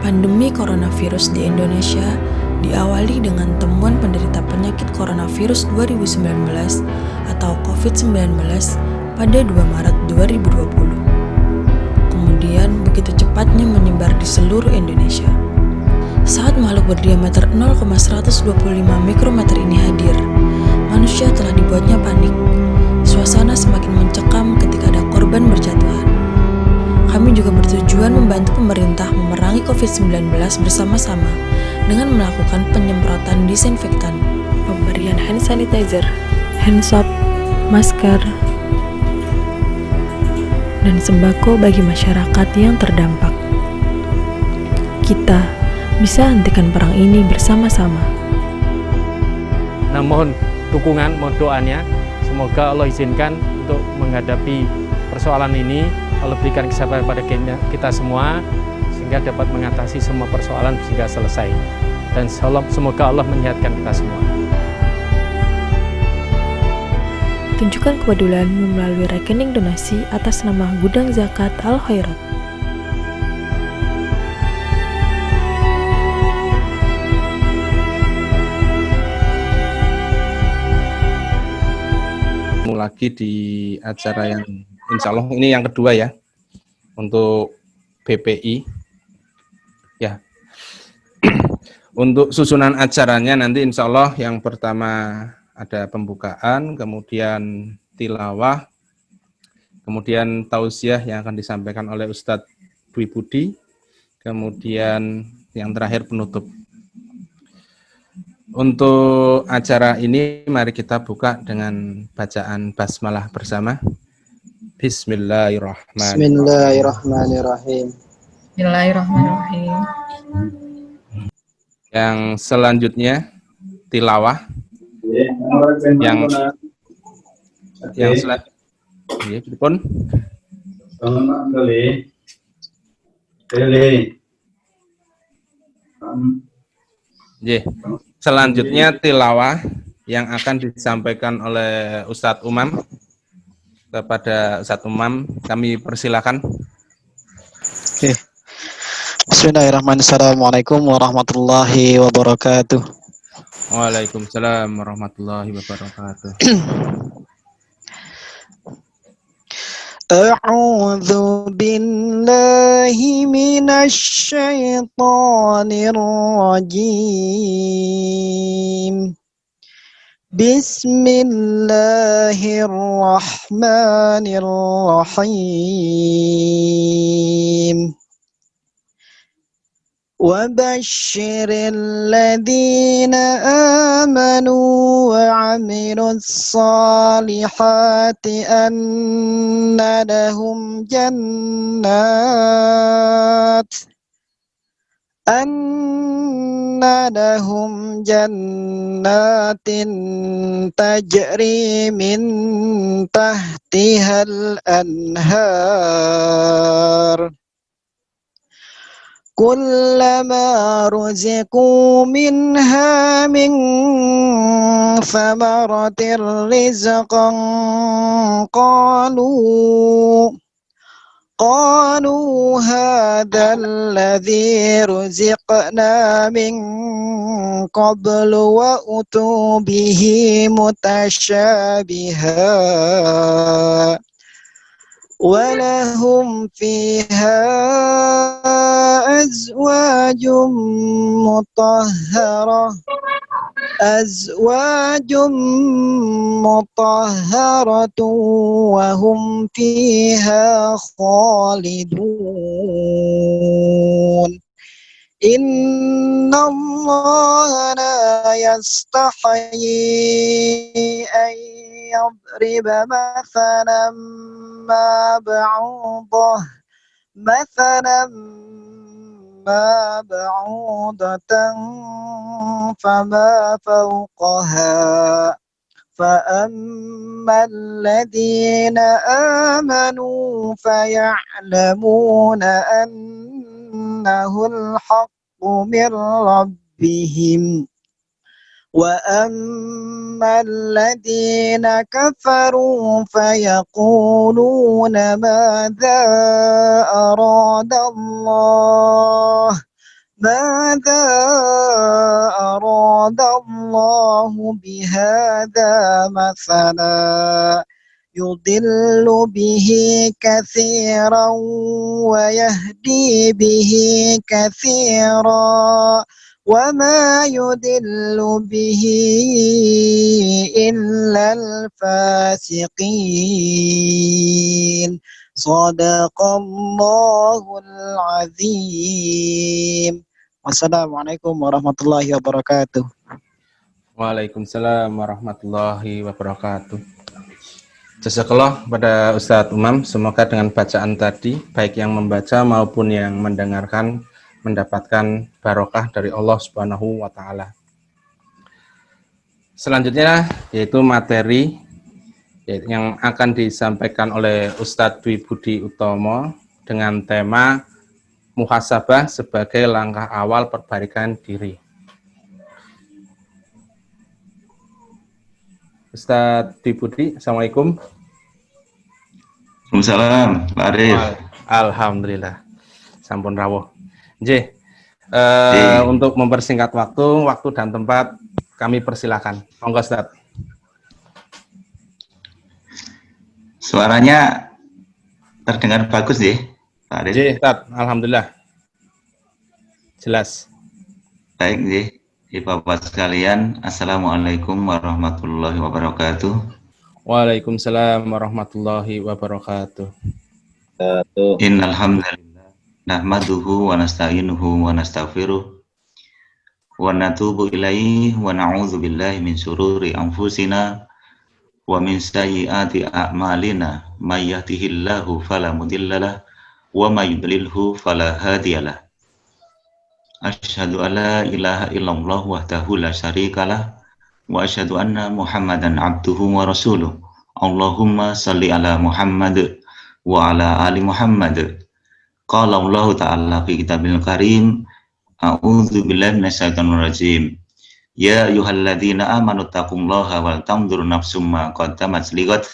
Pandemi coronavirus di Indonesia diawali dengan temuan penderita penyakit coronavirus 2019 atau COVID-19 pada 2 Maret 2020. Kemudian begitu cepatnya menyebar di seluruh Indonesia. Saat makhluk berdiameter 0,125 mikrometer ini hadir, manusia telah dibuatnya panik. Suasana semakin mencekam ketika ada korban berjatuhan. Kami juga bertujuan membantu pemerintah memerangi COVID-19 bersama-sama dengan melakukan penyemprotan disinfektan, pemberian hand sanitizer, hand soap, masker, dan sembako bagi masyarakat yang terdampak. Kita bisa hentikan perang ini bersama-sama. Nah, mohon dukungan, mohon doanya. Semoga Allah izinkan untuk menghadapi persoalan ini. Allah berikan kesabaran pada kita semua sehingga dapat mengatasi semua persoalan sehingga selesai. Dan semoga Allah menyehatkan kita semua. Tunjukkan kepedulianmu melalui rekening donasi atas nama Gudang Zakat Al-Khairat. Lagi di acara yang insya Allah ini yang kedua ya untuk BPI ya. Untuk susunan acaranya nanti insya Allah yang pertama ada pembukaan, kemudian tilawah, kemudian tausiah yang akan disampaikan oleh Ustadz Dwi Budi, kemudian yang terakhir penutup. Untuk acara ini mari kita buka dengan bacaan basmalah bersama. Bismillahirrahmanirrahim. Bismillahirrahmanirrahim. Yang selanjutnya tilawah. Yang selanjutnya pun selanjutnya tilawah yang akan disampaikan oleh Ustadz Umam. Kepada Ustadz Umam kami persilakan. Oke. Bismillahirrahmanirrahim. Assalamualaikum warahmatullahi wabarakatuh. Waalaikumsalam warahmatullahi wabarakatuh. A'udzu billahi minasy syaithanir rajim. Bismillahirrahmanirrahim. وبشر الذين آمنوا وعملوا الصالحات أن لهم جنات تجري من تحتها الأنهار كلما رزقوا منها من ثمرة رزقا قالوا هذا الذي رزقنا من قبل وأتوا به متشابها ولهم فيها أزواج مطهرة وهم فيها خالدون إن الله لا يستحيي أن يضرب مثلا ما بعوضة فما فوقها فأما الذين آمنوا فيعلمون أنه الحق من ربهم وأما الذين كفروا فيقولون ماذا أراد الله ماذا أراد الله بهذا مثلا يضل به كثيرا ويهدي به كثيرا وما يضل به إلا الفاسقين صدق الله العظيم. Wassalamualaikum warahmatullahi wabarakatuh. Waalaikumsalam warahmatullahi wabarakatuh. Jazakallah pada Ustadz Umam, semoga dengan bacaan tadi, baik yang membaca maupun yang mendengarkan, mendapatkan barokah dari Allah Subhanahu wa Ta'ala. Selanjutnya yaitu materi yang akan disampaikan oleh Ustadz Dwi Budi Utomo dengan tema muhasabah sebagai langkah awal perbaikan diri. Ustadz Dwi Budi, Assalamualaikum. Waalaikumsalam, Pak Arif. Alhamdulillah, sampun rawuh. Untuk mempersingkat waktu dan tempat, kami persilakan. Monggo Ustadz. Suaranya terdengar bagus ya, Pak Arif. Ustadz, alhamdulillah. Jelas. Baik, Bapak sekalian, Assalamualaikum warahmatullahi wabarakatuh. Waalaikumsalam warahmatullahi wabarakatuh. Innal hamdalillah nahmaduhu wa nasta'inuhu wa nastaghfiruh wa natubu ilaihi wa na'udzu billahi min syururi anfusina wa min sayyiati a'malina may yahdihillahu fala mudhillalah wa may yudlilhu fala hadiyalah. Asyhadu an la ilaha illallah wahdahu la syarikalah wa asyhadu anna Muhammadan abduhu wa rasuluh. Allahumma salli ala Muhammad wa ala ali Muhammad. Qala Allah ta'ala fi kitabil karim, a'udzu billahi minasyaitonir rajim. Ya ayyuhalladzina amanu taqullaha wal tanzur nafsum ma qaddamat lighad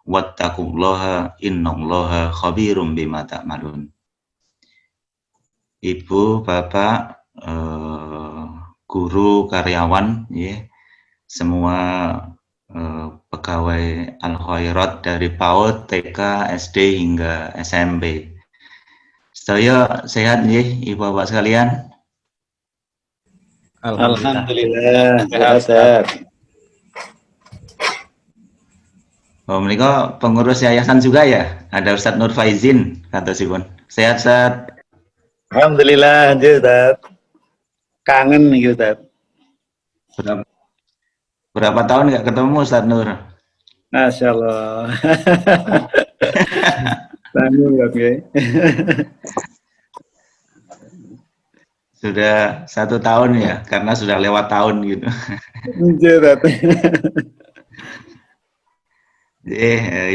wattaqullaha innallaha khabirum bima ta'malun. Ibu, Bapak, guru, karyawan, ya, semua pegawai Al-Khairat dari PAUD, TK, SD hingga SMP. Saya sehat ya, Ibu Bapak sekalian. Alhamdulillah, sehat. Mereka pengurus yayasan juga ya. Ada Ustadz Nur Faizin, kata Sibon. Sehat, Ustadz. Alhamdulillah, Ustaz. Kangen nih, Ustaz. Berapa tahun nggak ketemu, Ustadz Nur? Masya Allah. Tanggung, oke. Sudah 1 tahun ya, karena sudah lewat tahun gitu.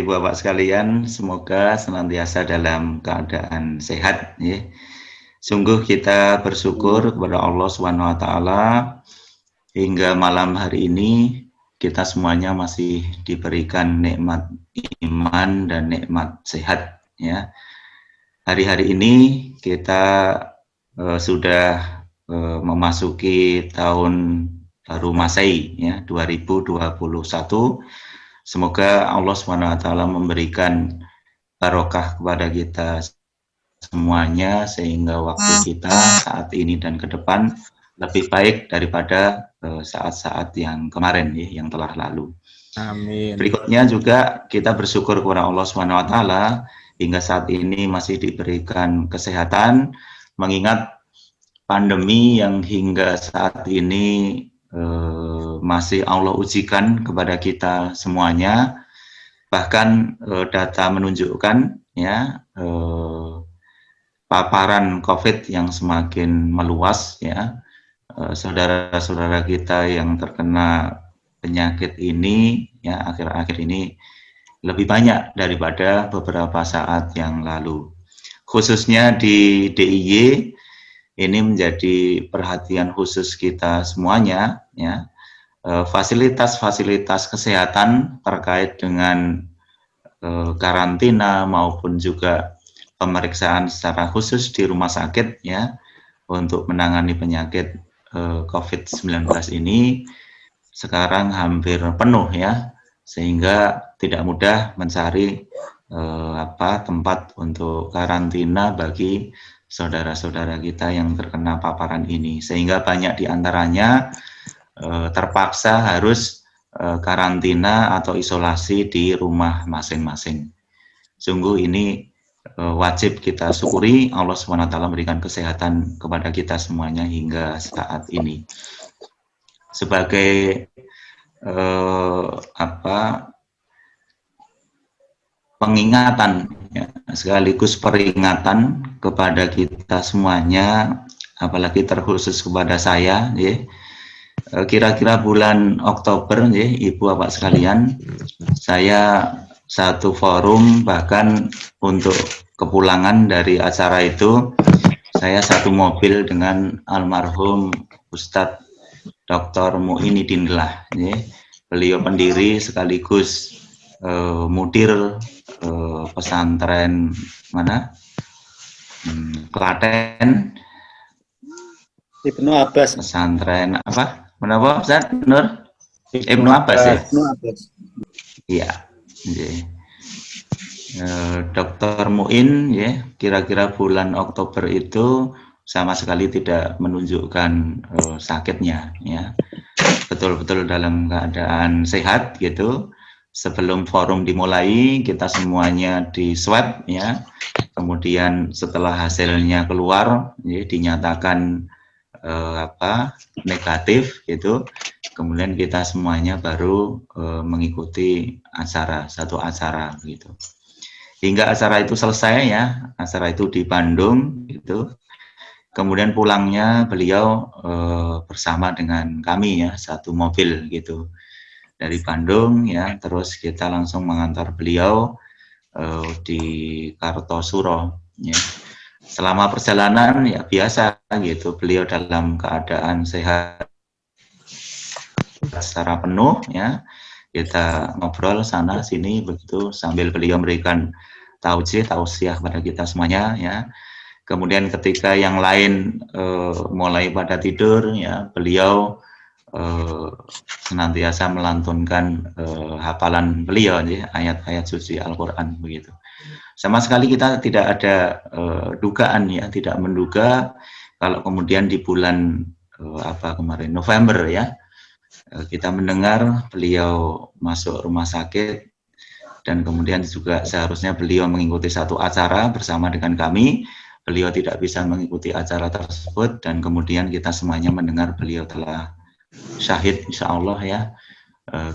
Ibu Bapak sekalian, semoga senantiasa dalam keadaan sehat. Ya. Sungguh kita bersyukur kepada Allah Subhanahu wa Ta'ala hingga malam hari ini kita semuanya masih diberikan nikmat iman dan nikmat sehat. Ya. Hari-hari ini kita sudah memasuki tahun baru Masehi ya, 2021. Semoga Allah SWT memberikan barokah kepada kita semuanya sehingga waktu kita saat ini dan ke depan lebih baik daripada saat-saat yang kemarin ya, yang telah lalu. Amin. Berikutnya juga kita bersyukur kepada Allah SWT hingga saat ini masih diberikan kesehatan, mengingat pandemi yang hingga saat ini masih Allah ujikan kepada kita semuanya. Bahkan data menunjukkan ya paparan COVID yang semakin meluas ya. Saudara-saudara kita yang terkena penyakit ini ya akhir-akhir ini lebih banyak daripada beberapa saat yang lalu. Khususnya di DIY ini menjadi perhatian khusus kita semuanya ya. Fasilitas-fasilitas kesehatan terkait dengan karantina maupun juga pemeriksaan secara khusus di rumah sakit ya untuk menangani penyakit COVID-19 ini sekarang hampir penuh ya, sehingga tidak mudah mencari tempat untuk karantina bagi saudara-saudara kita yang terkena paparan ini, sehingga banyak diantaranya terpaksa harus karantina atau isolasi di rumah masing-masing. Sungguh ini wajib kita syukuri, Allah SWT memberikan kesehatan kepada kita semuanya hingga saat ini. Sebagai pengingatan ya, sekaligus peringatan kepada kita semuanya, apalagi terkhusus kepada saya ya. Kira-kira bulan Oktober ya, Ibu Bapak sekalian, saya satu forum, bahkan untuk kepulangan dari acara itu saya satu mobil dengan almarhum Ustadz Dr. Mu'inidin lah ya. Beliau pendiri sekaligus mudir pesantren mana? Klaten. Ibnu Abbas. Pesantren apa? Menapa Ustaz Nur? Ibnu Abbas ya? Ibnu Abbas. Iya. Dr. Muin ya, kira-kira bulan Oktober itu sama sekali tidak menunjukkan sakitnya ya. Betul-betul dalam keadaan sehat gitu. Sebelum forum dimulai, kita semuanya di swab ya. Kemudian setelah hasilnya keluar, ya, dinyatakan negatif gitu. Kemudian kita semuanya baru mengikuti satu acara gitu. Hingga acara itu selesai ya, acara itu di Bandung gitu. Kemudian pulangnya beliau bersama dengan kami ya, satu mobil gitu. Dari Bandung ya, terus kita langsung mengantar beliau di Kartosuro ya. Selama perjalanan ya biasa gitu, beliau dalam keadaan sehat secara penuh ya. Kita ngobrol sana sini begitu sambil beliau memberikan tausiah kepada kita semuanya ya. Kemudian ketika yang lain mulai pada tidur ya, beliau senantiasa melantunkan hafalan beliau ya, ayat-ayat suci Al-Qur'an begitu. Sama sekali kita tidak ada dugaan ya, tidak menduga kalau kemudian di bulan kemarin November ya, kita mendengar beliau masuk rumah sakit dan kemudian juga seharusnya beliau mengikuti satu acara bersama dengan kami. Beliau tidak bisa mengikuti acara tersebut dan kemudian kita semuanya mendengar beliau telah syahid insya Allah ya,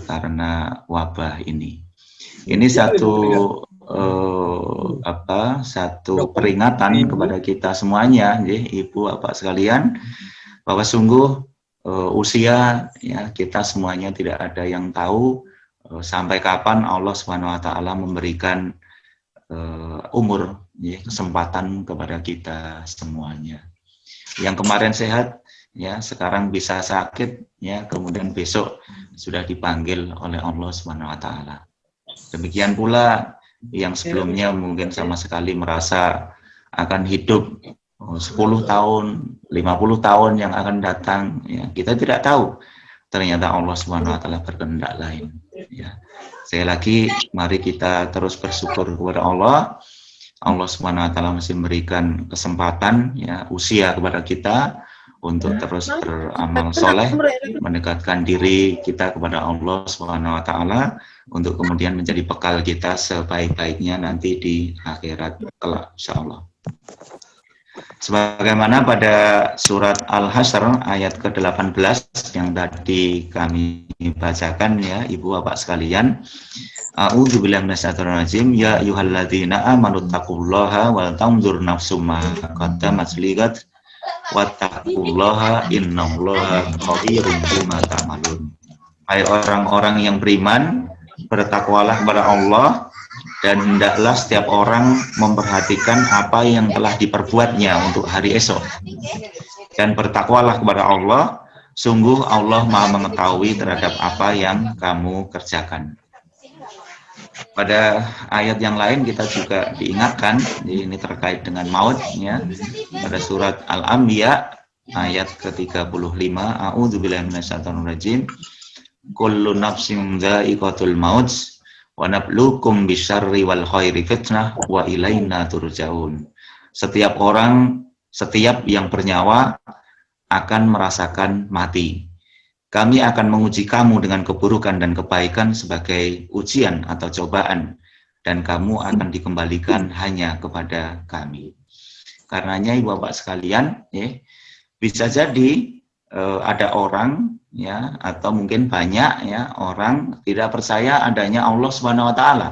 karena wabah ini. Ini satu peringatan kepada kita semuanya, ya, Ibu Bapak sekalian, bahwa sungguh usia ya kita semuanya tidak ada yang tahu sampai kapan Allah SWT memberikan umur ya, kesempatan kepada kita semuanya. Yang kemarin sehat ya, sekarang bisa sakit ya, kemudian besok sudah dipanggil oleh Allah SWT. Demikian pula yang sebelumnya mungkin sama sekali merasa akan hidup 10 tahun, 50 tahun yang akan datang ya, kita tidak tahu. Ternyata Allah SWT berkehendak lain ya. Sekali lagi mari kita terus bersyukur kepada Allah. Allah SWT masih memberikan kesempatan ya, usia kepada kita untuk terus beramal soleh, mendekatkan diri kita kepada Allah SWT untuk kemudian menjadi bekal kita sebaik-baiknya nanti di akhirat kelak insyaallah. Sebagaimana pada surat Al-Hasyr ayat ke-18 yang tadi kami bacakan ya Ibu Bapak sekalian. A'udzubillahi minasyaitonir rajim. Ya ayyuhalladzina amanu taqullaha wal tanzur nafsum ma qaddamat ligat wattaqullaha innallaha khabirum bima ta'malun. Hai orang-orang yang beriman, bertakwalah kepada Allah dan hendaklah setiap orang memperhatikan apa yang telah diperbuatnya untuk hari esok. Dan bertakwalah kepada Allah, sungguh Allah Maha mengetahui terhadap apa yang kamu kerjakan. Pada ayat yang lain kita juga diingatkan, ini terkait dengan maut ya. Pada surat Al-Anbiya ayat ke-35, a'udzubillahi minasyaitonirrajim. Kullu nafsin dha'iqatul maut wa nabluukum bisyarri wal khairi fitnah wa ilaina turja'un. Setiap yang bernyawa akan merasakan mati. Kami akan menguji kamu dengan keburukan dan kebaikan sebagai ujian atau cobaan, dan kamu akan dikembalikan hanya kepada kami. Karenanya Ibu Bapak sekalian, bisa jadi ada orang ya, atau mungkin banyak ya orang tidak percaya adanya Allah Subhanahu wa taala.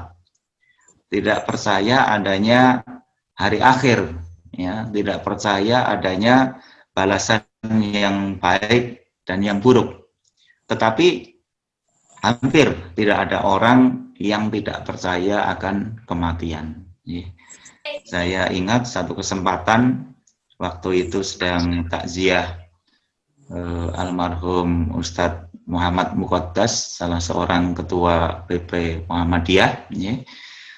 Tidak percaya adanya hari akhir ya, tidak percaya adanya balasan yang baik dan yang buruk. Tetapi hampir tidak ada orang yang tidak percaya akan kematian. Saya ingat satu kesempatan waktu itu sedang takziah almarhum Ustadz Muhammad Muqaddas, salah seorang ketua PP Muhammadiyah.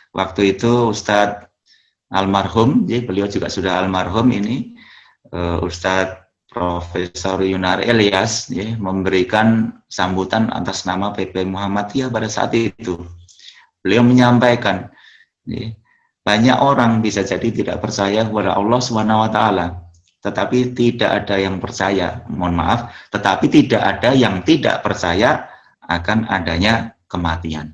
Waktu itu Ustadz almarhum, beliau juga sudah almarhum ini, Ustadz Profesor Yunar Elias memberikan sambutan atas nama PP Muhammadiyah pada saat itu. Beliau menyampaikan, banyak orang bisa jadi tidak percaya kepada Allah Subhanahu wa taala, tetapi tidak ada yang percaya, tetapi tidak ada yang tidak percaya akan adanya kematian.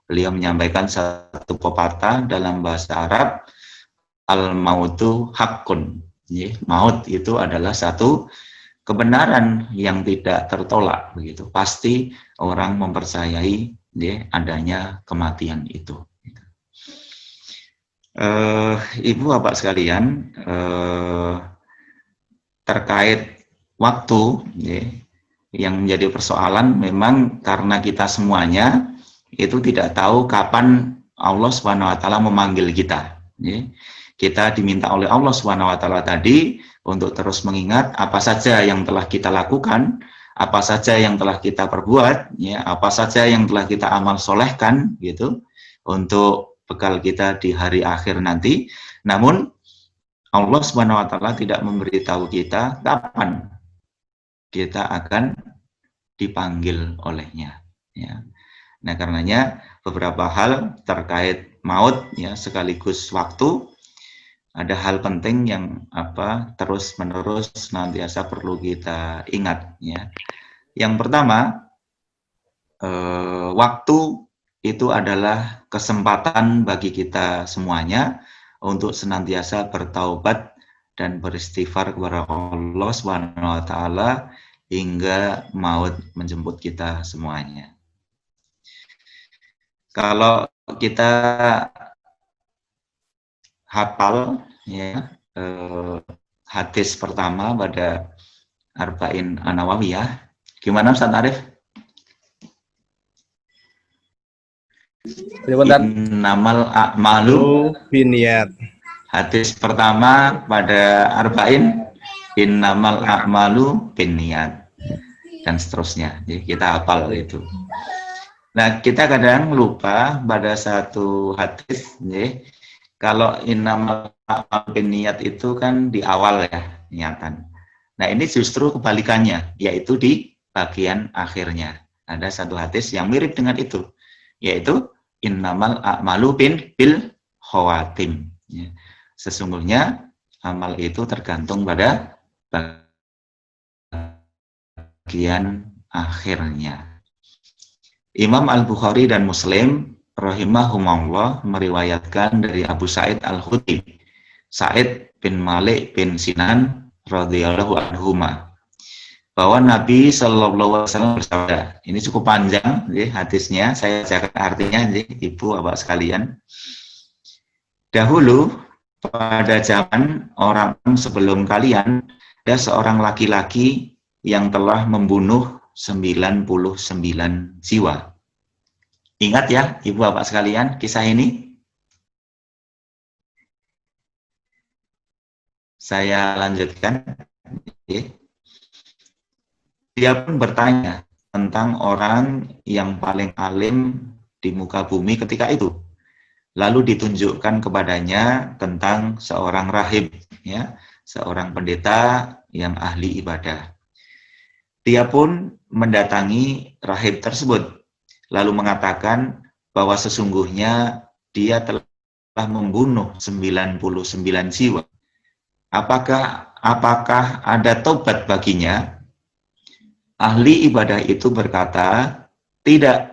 Beliau menyampaikan satu pepatah dalam bahasa Arab, al-mautu haqqun. Maut itu adalah satu kebenaran yang tidak tertolak, begitu. Pasti orang mempercayai adanya kematian itu. Ibu Bapak sekalian, terkait waktu yang menjadi persoalan, memang karena kita semuanya itu tidak tahu kapan Allah Subhanahu wa taala memanggil kita. Kita diminta oleh Allah Subhanahu wa taala tadi untuk terus mengingat apa saja yang telah kita lakukan, apa saja yang telah kita perbuat, apa saja yang telah kita amal solehkan, gitu, untuk bekal kita di hari akhir nanti. Namun Allah Subhanahu wa taala tidak memberitahu kita kapan kita akan dipanggil olehnya. Nah, karenanya beberapa hal terkait maut sekaligus waktu, ada hal penting yang terus-menerus senantiasa perlu kita ingat. Yang pertama, waktu itu adalah kesempatan bagi kita semuanya untuk senantiasa bertaubat dan beristighfar kepada Allah Subhanahu wa taala hingga maut menjemput kita semuanya. Kalau kita hafal hadis pertama pada Arba'in An-Nawawiyah, gimana Ustaz Arif? Innamal a'malu binniyat. Hadis pertama pada Arba'in, innamal a'malu binniyat, dan seterusnya. Jadi kita hafal itu. Nah, kita kadang lupa pada satu hadis, kalau innamal a'malu binniyat itu kan di awal niatan. Nah, ini justru kebalikannya, yaitu di bagian akhirnya. Ada satu hadis yang mirip dengan itu, yaitu innamal a'malu bil khawatim. Sesungguhnya amal itu tergantung pada bagian akhirnya. Imam Al-Bukhari dan Muslim rahimahumullah meriwayatkan dari Abu Sa'id Al-Khudri, Sa'id bin Malik bin Sinan radhiyallahu anhuma, bahwa Nabi sallallahu alaihi wasallam bersabda. Ini cukup panjang hadisnya, saya bacakan artinya Ibu Bapak sekalian. Dahulu pada zaman orang sebelum kalian, ada seorang laki-laki yang telah membunuh 99 jiwa. Ingat ya Ibu Bapak sekalian kisah ini? Saya lanjutkan. Dia pun bertanya tentang orang yang paling alim di muka bumi ketika itu. Lalu ditunjukkan kepadanya tentang seorang rahib, ya, seorang pendeta yang ahli ibadah. Dia pun mendatangi rahib tersebut, lalu mengatakan bahwa sesungguhnya dia telah membunuh 99 jiwa. Apakah ada tobat baginya? Ahli ibadah itu berkata, tidak.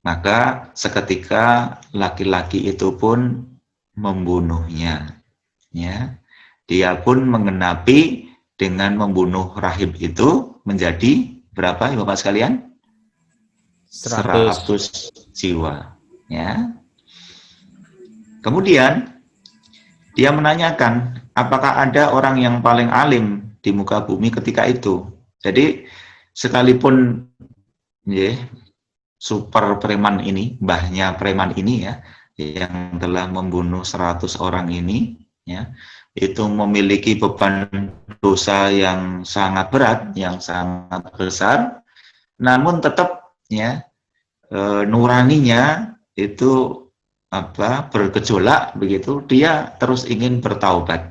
Maka seketika laki-laki itu pun membunuhnya. Ya. Dia pun mengenapi dengan membunuh rahib itu menjadi berapa Bapak sekalian? 100 jiwa. Ya. Kemudian dia menanyakan, apakah ada orang yang paling alim di muka bumi ketika itu? Jadi sekalipun ya, super preman ini, mbahnya preman ini ya, yang telah membunuh 100 orang ini, ya, itu memiliki beban dosa yang sangat berat, yang sangat besar, namun tetap ya nuraninya itu bergejolak begitu, dia terus ingin bertaubat.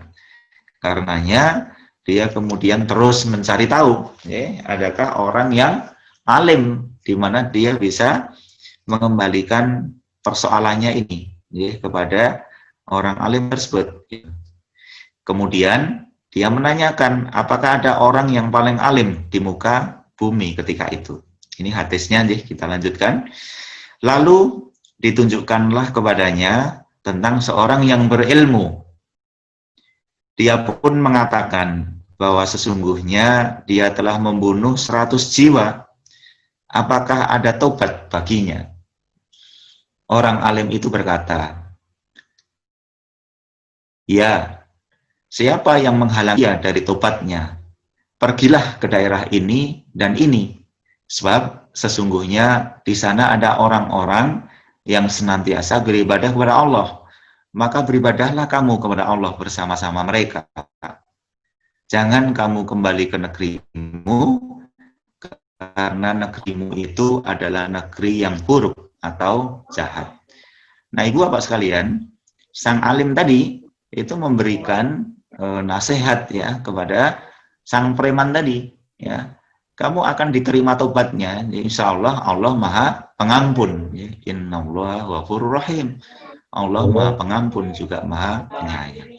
Karenanya dia kemudian terus mencari tahu, ya, adakah orang yang alim di mana dia bisa mengembalikan persoalannya ini ya, kepada orang alim tersebut. Kemudian dia menanyakan, apakah ada orang yang paling alim di muka bumi ketika itu. Ini hadisnya, kita lanjutkan. Lalu ditunjukkanlah kepadanya tentang seorang yang berilmu. Dia pun mengatakan bahwa sesungguhnya dia telah membunuh 100 jiwa. Apakah ada tobat baginya? Orang alim itu berkata, ya, siapa yang menghalangi dia dari tobatnya? Pergilah ke daerah ini dan ini, sebab sesungguhnya di sana ada orang-orang yang senantiasa beribadah kepada Allah. Maka beribadahlah kamu kepada Allah bersama-sama mereka. Jangan kamu kembali ke negerimu, karena negerimu itu adalah negeri yang buruk atau jahat. Nah, Ibu Bapak sekalian, sang alim tadi itu memberikan nasihat ya kepada sang preman tadi, ya. Kamu akan diterima tobatnya, insya Allah Allah Maha Pengampun. Ya. Innallaha ghafurur rahim. Allah Maha Pengampun juga Maha Penyayang.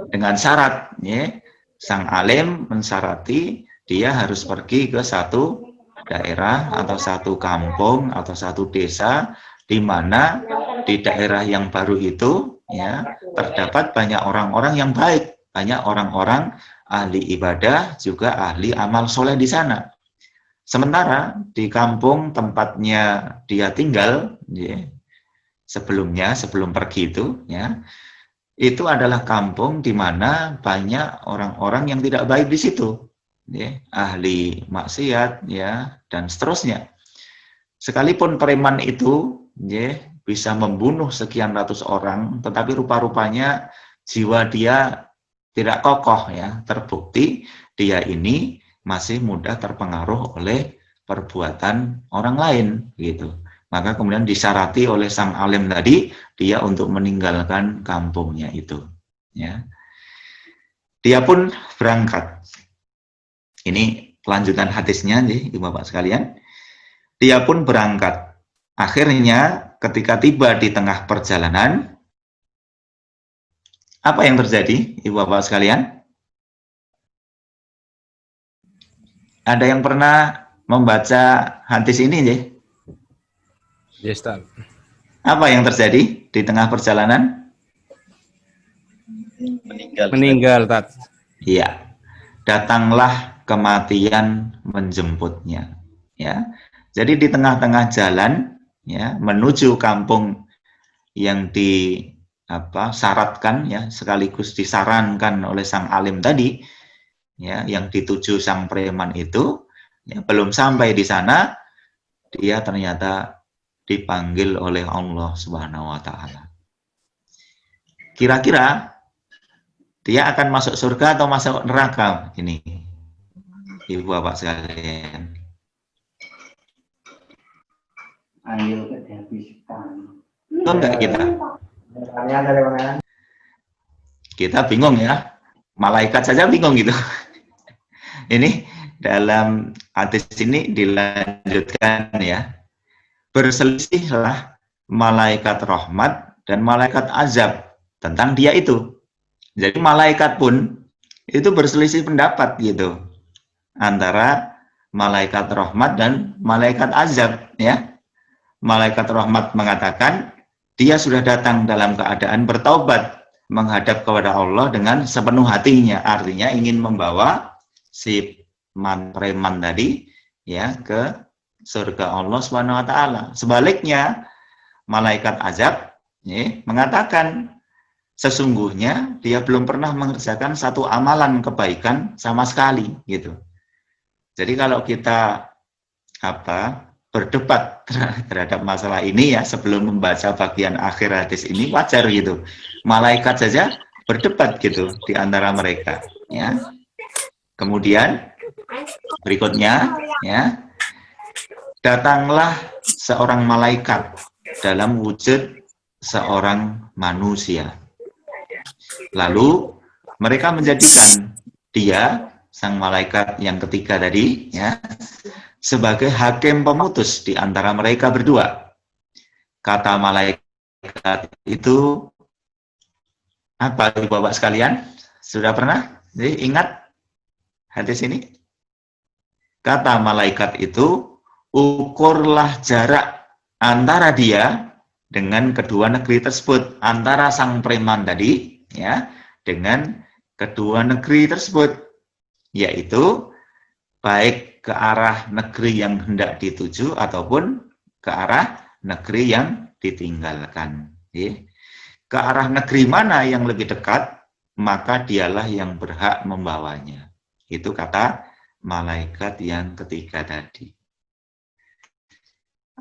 Dengan syarat, ya, sang alim mensyarati dia harus pergi ke satu daerah atau satu kampung atau satu desa di mana di daerah yang baru itu ya terdapat banyak orang-orang yang baik, banyak orang-orang ahli ibadah juga ahli amal soleh di sana. Sementara di kampung tempatnya dia tinggal ya, sebelum pergi itu ya, itu adalah kampung di mana banyak orang-orang yang tidak baik di situ. Ya, ahli maksiat ya dan seterusnya. Sekalipun preman itu ya bisa membunuh sekian ratus orang, tetapi rupa-rupanya jiwa dia tidak kokoh ya, terbukti dia ini masih mudah terpengaruh oleh perbuatan orang lain gitu. Maka kemudian disyarati oleh sang alim tadi dia untuk meninggalkan kampungnya itu ya. Dia pun berangkat. Ini kelanjutan hadisnya nih, Ibu Bapak sekalian. Dia pun berangkat. Akhirnya ketika tiba di tengah perjalanan, apa yang terjadi, Ibu Bapak sekalian? Ada yang pernah membaca hadis ini, nih? Yes, Ustaz. Apa yang terjadi di tengah perjalanan? Meninggal, Ustaz. Iya. Datanglah kematian menjemputnya. Ya. Jadi di tengah-tengah jalan ya menuju kampung yang disyaratkan ya sekaligus disarankan oleh sang alim tadi ya yang dituju sang preman itu ya, belum sampai di sana dia ternyata dipanggil oleh Allah Subhanahu wa taala. Kira-kira dia akan masuk surga atau masuk neraka ini? Ibu Bapak sekalian. Enggak kita bingung ya, malaikat saja bingung gitu. Ini dalam hadis ini dilanjutkan ya, berselisihlah malaikat rahmat dan malaikat azab tentang dia itu. Jadi malaikat pun itu berselisih pendapat gitu antara malaikat rahmat dan malaikat azab ya. Malaikat rahmat mengatakan dia sudah datang dalam keadaan bertaubat menghadap kepada Allah dengan sepenuh hatinya, artinya ingin membawa si preman tadi ya ke surga Allah Subhanahu wa taala. Sebaliknya malaikat azab ya, mengatakan sesungguhnya dia belum pernah mengerjakan satu amalan kebaikan sama sekali gitu. Jadi kalau kita berdebat terhadap masalah ini ya, sebelum membaca bagian akhir hadis ini wajar gitu. Malaikat saja berdebat gitu di antara mereka ya. Kemudian berikutnya ya, datanglah seorang malaikat dalam wujud seorang manusia. Lalu mereka menjadikan dia, sang malaikat yang ketiga tadi ya, sebagai hakim pemutus di antara mereka berdua. Kata malaikat itu apa, Bapak sekalian? Sudah pernah? Jadi ingat hadis ini? Kata malaikat itu, ukurlah jarak antara dia dengan kedua negeri tersebut, antara sang preman tadi ya dengan kedua negeri tersebut, yaitu baik ke arah negeri yang hendak dituju ataupun ke arah negeri yang ditinggalkan. Ke arah negeri mana yang lebih dekat, maka dialah yang berhak membawanya. Itu kata malaikat yang ketiga tadi.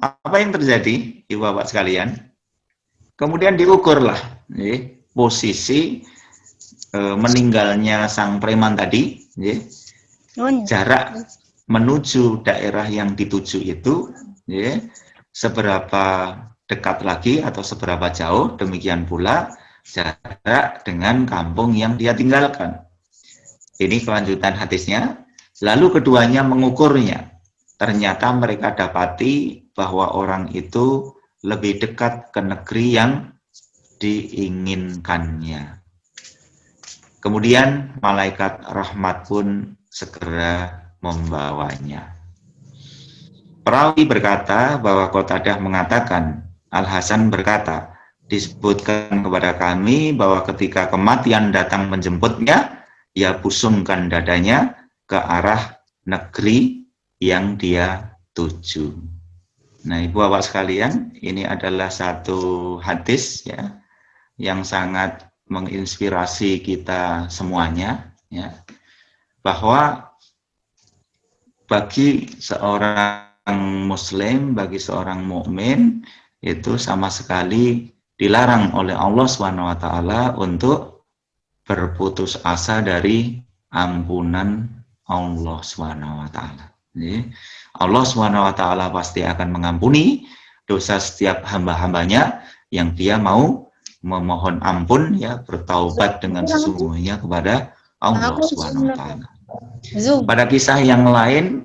Apa yang terjadi, Ibu Bapak sekalian? Kemudian diukurlah posisi meninggalnya sang preman tadi, jarak menuju daerah yang dituju itu ya, seberapa dekat lagi atau seberapa jauh, demikian pula jarak dengan kampung yang dia tinggalkan. Ini kelanjutan hadisnya. Lalu keduanya mengukurnya. Ternyata mereka dapati bahwa orang itu lebih dekat ke negeri yang diinginkannya. Kemudian malaikat rahmat pun segera membawanya. Perawi berkata bahwa Qatadah mengatakan, Al-Hasan berkata, disebutkan kepada kami bahwa ketika kematian datang menjemputnya, ia pusungkan dadanya ke arah negeri yang dia tuju. Nah, Ibu Bapak sekalian, ini adalah satu hadis ya yang sangat menginspirasi kita semuanya ya, bahwa bagi seorang muslim, bagi seorang mukmin itu sama sekali dilarang oleh Allah SWT untuk berputus asa dari ampunan Allah SWT. Allah SWT pasti akan mengampuni dosa setiap hamba-hambanya yang dia mau memohon ampun ya, bertaubat dengan sesungguhnya kepada Allah SWT. Pada kisah yang lain,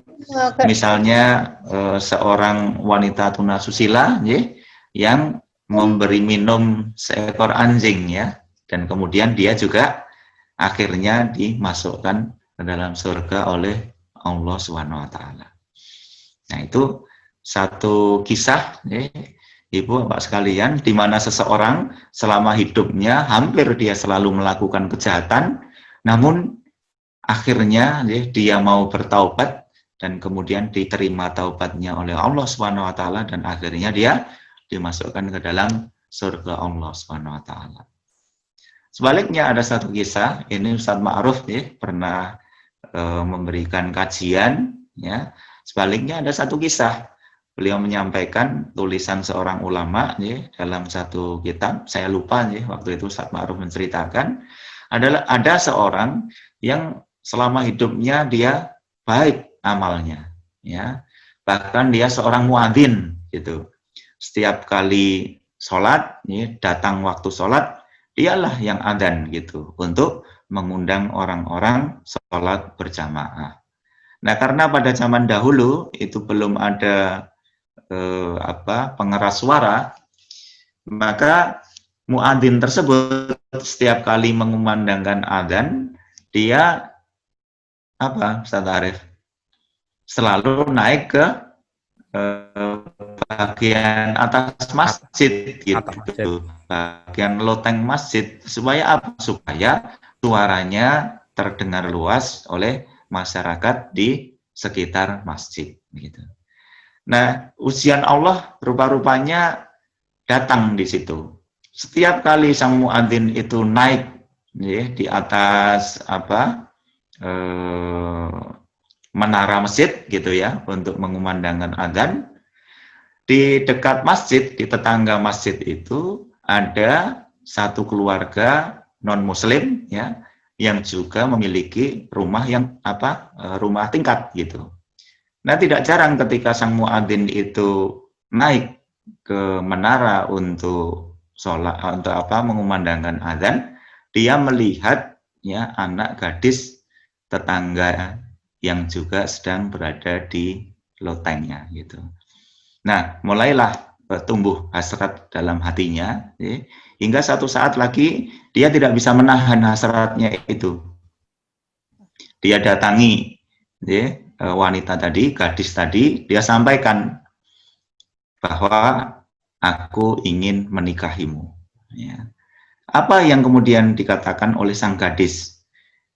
misalnya seorang wanita tunasusila yang memberi minum seekor anjing ya, dan kemudian dia juga akhirnya dimasukkan ke dalam surga oleh Allah SWT. Nah, itu satu kisah Ibu Bapak sekalian, di mana seseorang selama hidupnya hampir dia selalu melakukan kejahatan, namun akhirnya dia mau bertaubat dan kemudian diterima taubatnya oleh Allah SWT dan akhirnya dia dimasukkan ke dalam surga Allah SWT. Sebaliknya ada satu kisah, ini Ustaz Ma'ruf pernah memberikan kajian ya. Sebaliknya ada satu kisah, beliau menyampaikan tulisan seorang ulama dalam satu kitab, saya lupa waktu itu Ustaz Ma'ruf menceritakan, ada seorang yang selama hidupnya dia baik amalnya ya, bahkan dia seorang muadzin gitu, setiap kali sholat, ya, datang waktu sholat, dialah yang adzan gitu untuk mengundang orang-orang sholat berjamaah. Nah, karena pada zaman dahulu itu belum ada pengeras suara, maka muadzin tersebut setiap kali mengumandangkan adzan, dia Ustaz Arif, selalu naik ke bagian atas masjid gitu, bagian loteng masjid, supaya apa? Supaya suaranya terdengar luas oleh masyarakat di sekitar masjid gitu. Nah, ujian Allah rupa-rupanya datang di situ. Setiap kali sang muadzin itu naik ya, di atas menara masjid gitu ya, untuk mengumandangkan adzan, di dekat masjid, di tetangga masjid itu ada satu keluarga non muslim ya, yang juga memiliki rumah yang rumah tingkat gitu. Nah, tidak jarang ketika sang muadzin itu naik ke menara untuk sholat, untuk mengumandangkan adzan, dia melihat ya anak gadis tetangga yang juga sedang berada di lotengnya gitu. Nah, mulailah tumbuh hasrat dalam hatinya, ya, hingga satu saat lagi dia tidak bisa menahan hasratnya itu. Dia datangi ya, wanita tadi, gadis tadi, dia sampaikan bahwa aku ingin menikahimu. Ya. Apa yang kemudian dikatakan oleh sang gadis?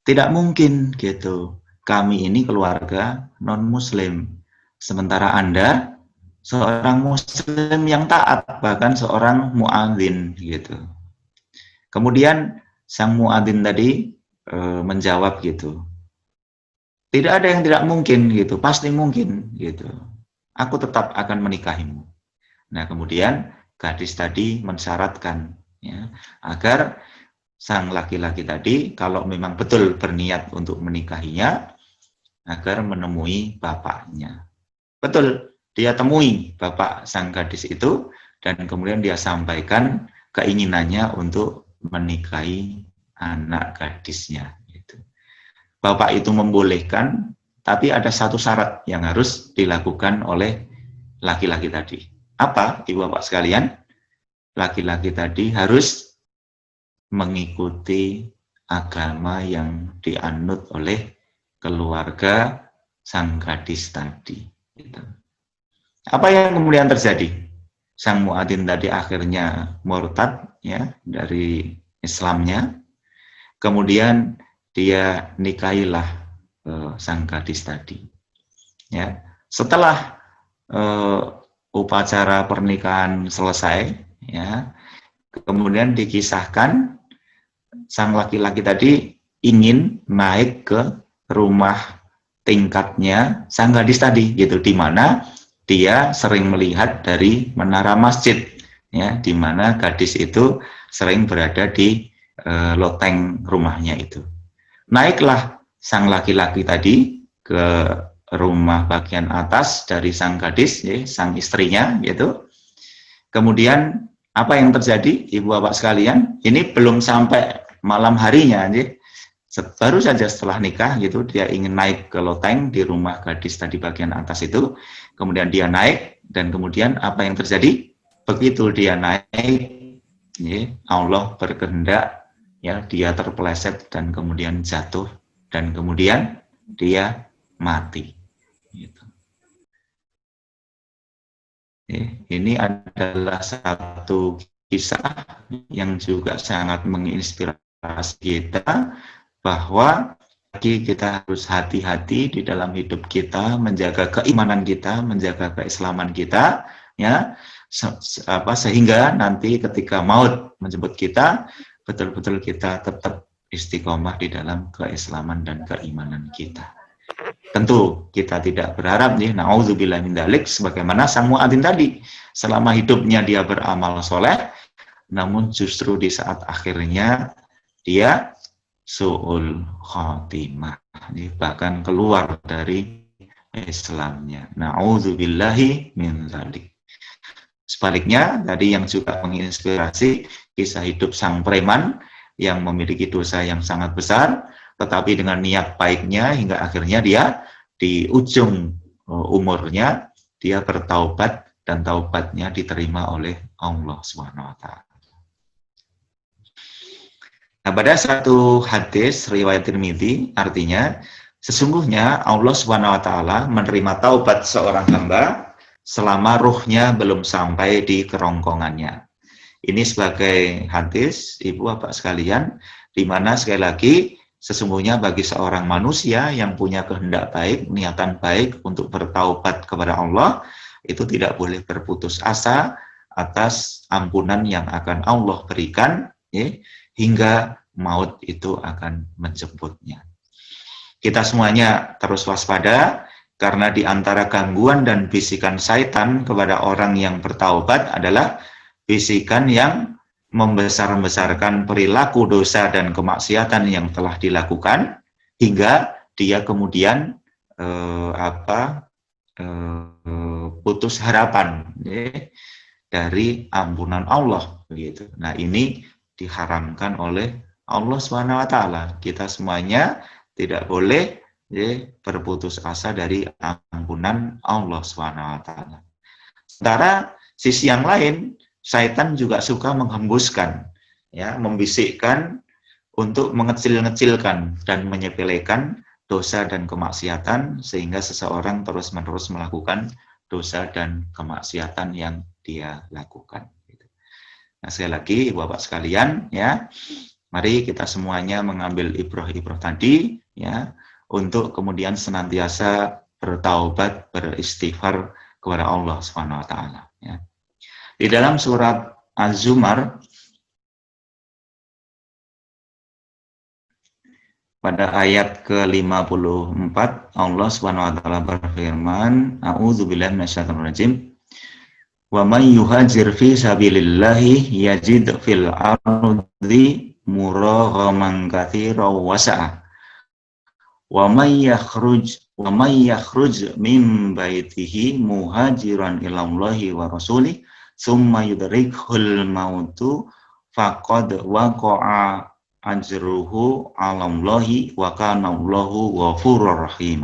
Tidak mungkin gitu. Kami ini keluarga non-muslim. Sementara Anda seorang muslim yang taat, bahkan seorang muadzin gitu. Kemudian sang muadzin tadi menjawab gitu. Tidak ada yang tidak mungkin gitu, pasti mungkin gitu. Aku tetap akan menikahimu. Nah, kemudian gadis tadi mensyaratkan ya, agar sang laki-laki tadi kalau memang betul berniat untuk menikahinya, agar menemui bapaknya. Betul, dia temui bapak sang gadis itu, dan kemudian dia sampaikan keinginannya untuk menikahi anak gadisnya. Gitu. Bapak itu membolehkan, tapi ada satu syarat yang harus dilakukan oleh laki-laki tadi. Apa, ibu bapak sekalian? Laki-laki tadi harus mengikuti agama yang dianut oleh keluarga sang gadis tadi. Gitu. Apa yang kemudian terjadi? Sang muadzin tadi akhirnya murtad ya dari Islamnya. Kemudian dia nikahilah sang gadis tadi. Ya, setelah upacara pernikahan selesai, ya, kemudian dikisahkan sang laki-laki tadi ingin naik ke rumah tingkatnya sang gadis tadi, gitu, di mana dia sering melihat dari menara masjid, ya, di mana gadis itu sering berada di loteng rumahnya itu. Naiklah sang laki-laki tadi ke rumah bagian atas dari sang gadis, ya, sang istrinya, gitu. Kemudian apa yang terjadi, ibu bapak sekalian? Ini belum sampai malam harinya, ya. Baru saja setelah nikah, gitu, dia ingin naik ke loteng di rumah gadis tadi bagian atas itu. Kemudian dia naik, dan kemudian apa yang terjadi? Begitu dia naik, ya, Allah berkehendak, ya, dia terpeleset dan kemudian jatuh, dan kemudian dia mati. Gitu. Ini adalah satu kisah yang juga sangat menginspirasi kita, bahwa kita harus hati-hati di dalam hidup kita, menjaga keimanan kita, menjaga keislaman kita, ya, sehingga nanti ketika maut menjemput kita, betul-betul kita tetap istiqomah di dalam keislaman dan keimanan kita. Tentu kita tidak berharap nih, na'udzubillah min dzalik, sebagaimana sang muadzin tadi, selama hidupnya dia beramal soleh, namun justru di saat akhirnya dia su'ul khotimah, bahkan keluar dari Islamnya. Na'udzubillahi min dzalik. Sebaliknya, tadi yang juga menginspirasi kisah hidup sang preman yang memiliki dosa yang sangat besar, tetapi dengan niat baiknya hingga akhirnya dia di ujung umurnya dia bertaubat dan taubatnya diterima oleh Allah Subhanahu wa taala. Nah, pada satu hadis riwayat Tirmidzi artinya sesungguhnya Allah Subhanahu wa taala menerima taubat seorang hamba selama ruhnya belum sampai di kerongkongannya. Ini sebagai hadis Ibu Bapak sekalian, di mana sekali lagi sesungguhnya bagi seorang manusia yang punya kehendak baik, niatan baik untuk bertaubat kepada Allah, itu tidak boleh berputus asa atas ampunan yang akan Allah berikan, ya, hingga maut itu akan menjemputnya. Kita semuanya terus waspada, karena di antara gangguan dan bisikan syaitan kepada orang yang bertaubat adalah bisikan yang membesar-besarkan perilaku dosa dan kemaksiatan yang telah dilakukan, hingga dia kemudian putus harapan, ya, dari ampunan Allah. Gitu. Nah, ini diharamkan oleh Allah Subhanahu wa taala. Kita semuanya tidak boleh, ya, berputus asa dari ampunan Allah Subhanahu wa taala. Sementara sisi yang lain, syaitan juga suka menghembuskan, ya, membisikkan untuk mengecil-ngecilkan dan menyepelekan dosa dan kemaksiatan, sehingga seseorang terus-menerus melakukan dosa dan kemaksiatan yang dia lakukan. Nah, sekali lagi Bapak sekalian, ya, mari kita semuanya mengambil ibrah-ibrah tadi, ya, untuk kemudian senantiasa bertaubat, beristighfar kepada Allah Subhanahu wa taala, ya. Di dalam surat Az-Zumar pada ayat ke-54 Allah Subhanahu wa taala berfirman, A'udzubillahi minasyaitonir rajim. Wa may yuhajir fi sabilillahi yajid fil ardi muraghaman katsiran wa sa'a. Wa may yakhruj min baitihi muhajiran ila Allahi wa rasulih summa yudrikhul mautu faqad waqa'a ajruhu 'ala Allahi wa kana Allahu ghafurur rahim.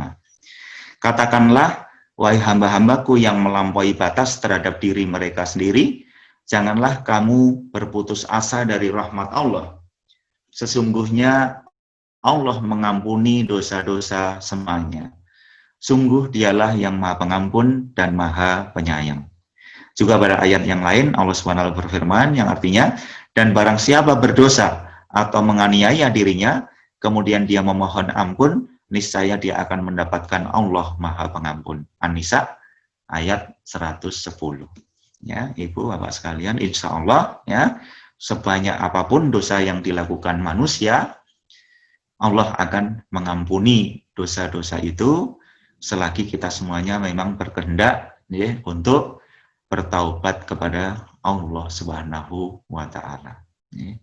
Katakanlah, wahai hamba-hambaku yang melampaui batas terhadap diri mereka sendiri, janganlah kamu berputus asa dari rahmat Allah. Sesungguhnya Allah mengampuni dosa-dosa semuanya. Sungguh dialah yang maha pengampun dan maha penyayang. Juga pada ayat yang lain Allah SWT berfirman yang artinya, dan barang siapa berdosa atau menganiaya dirinya, kemudian dia memohon ampun, niscaya dia akan mendapatkan Allah maha pengampun. An-Nisa ayat 110. Ya, Ibu Bapak sekalian, insya Allah, ya, sebanyak apapun dosa yang dilakukan manusia, Allah akan mengampuni dosa-dosa itu selagi kita semuanya memang berkehendak, ya, untuk bertaubat kepada Allah Subhanahu wa taala. Ya.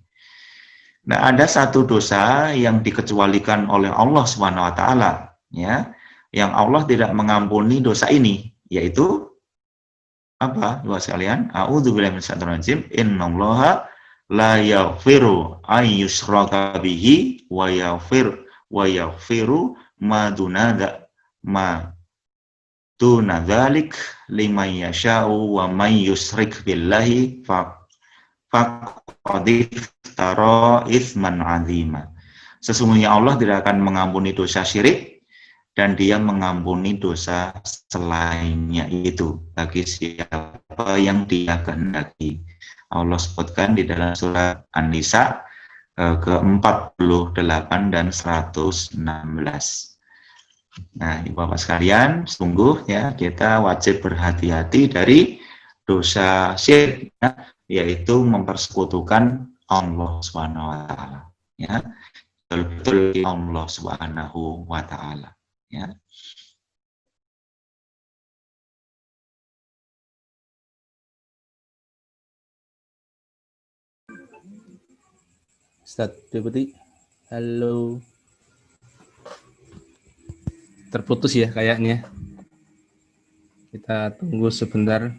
Nah, ada satu dosa yang dikecualikan oleh Allah Subhanahu wa taala, ya, yang Allah tidak mengampuni dosa ini, yaitu apa? Bapak sekalian, a'udzubillahi minasyaitonir rajim. Innallaha la yaghfiru ay yushraka bihi wa yaghfiru ma duna dzalik liman yasha'u wa may yusyrik billahi faqad iftara itsman 'azima. Sesungguhnya Allah tidak akan mengampuni dosa syirik dan Dia mengampuni dosa selainnya itu bagi siapa yang Dia kehendaki. Allah sebutkan di dalam surat An-Nisa ke-48 dan 116. Nah, Ibu Bapak sekalian, sungguh, ya, kita wajib berhati-hati dari dosa syirik, ya, yaitu mempersekutukan Allah Subhanahu wa taala, ya. Betul-betul Allah Subhanahu wa taala, ya. Ustaz Deputi, halo. Terputus ya kayaknya. Kita tunggu sebentar.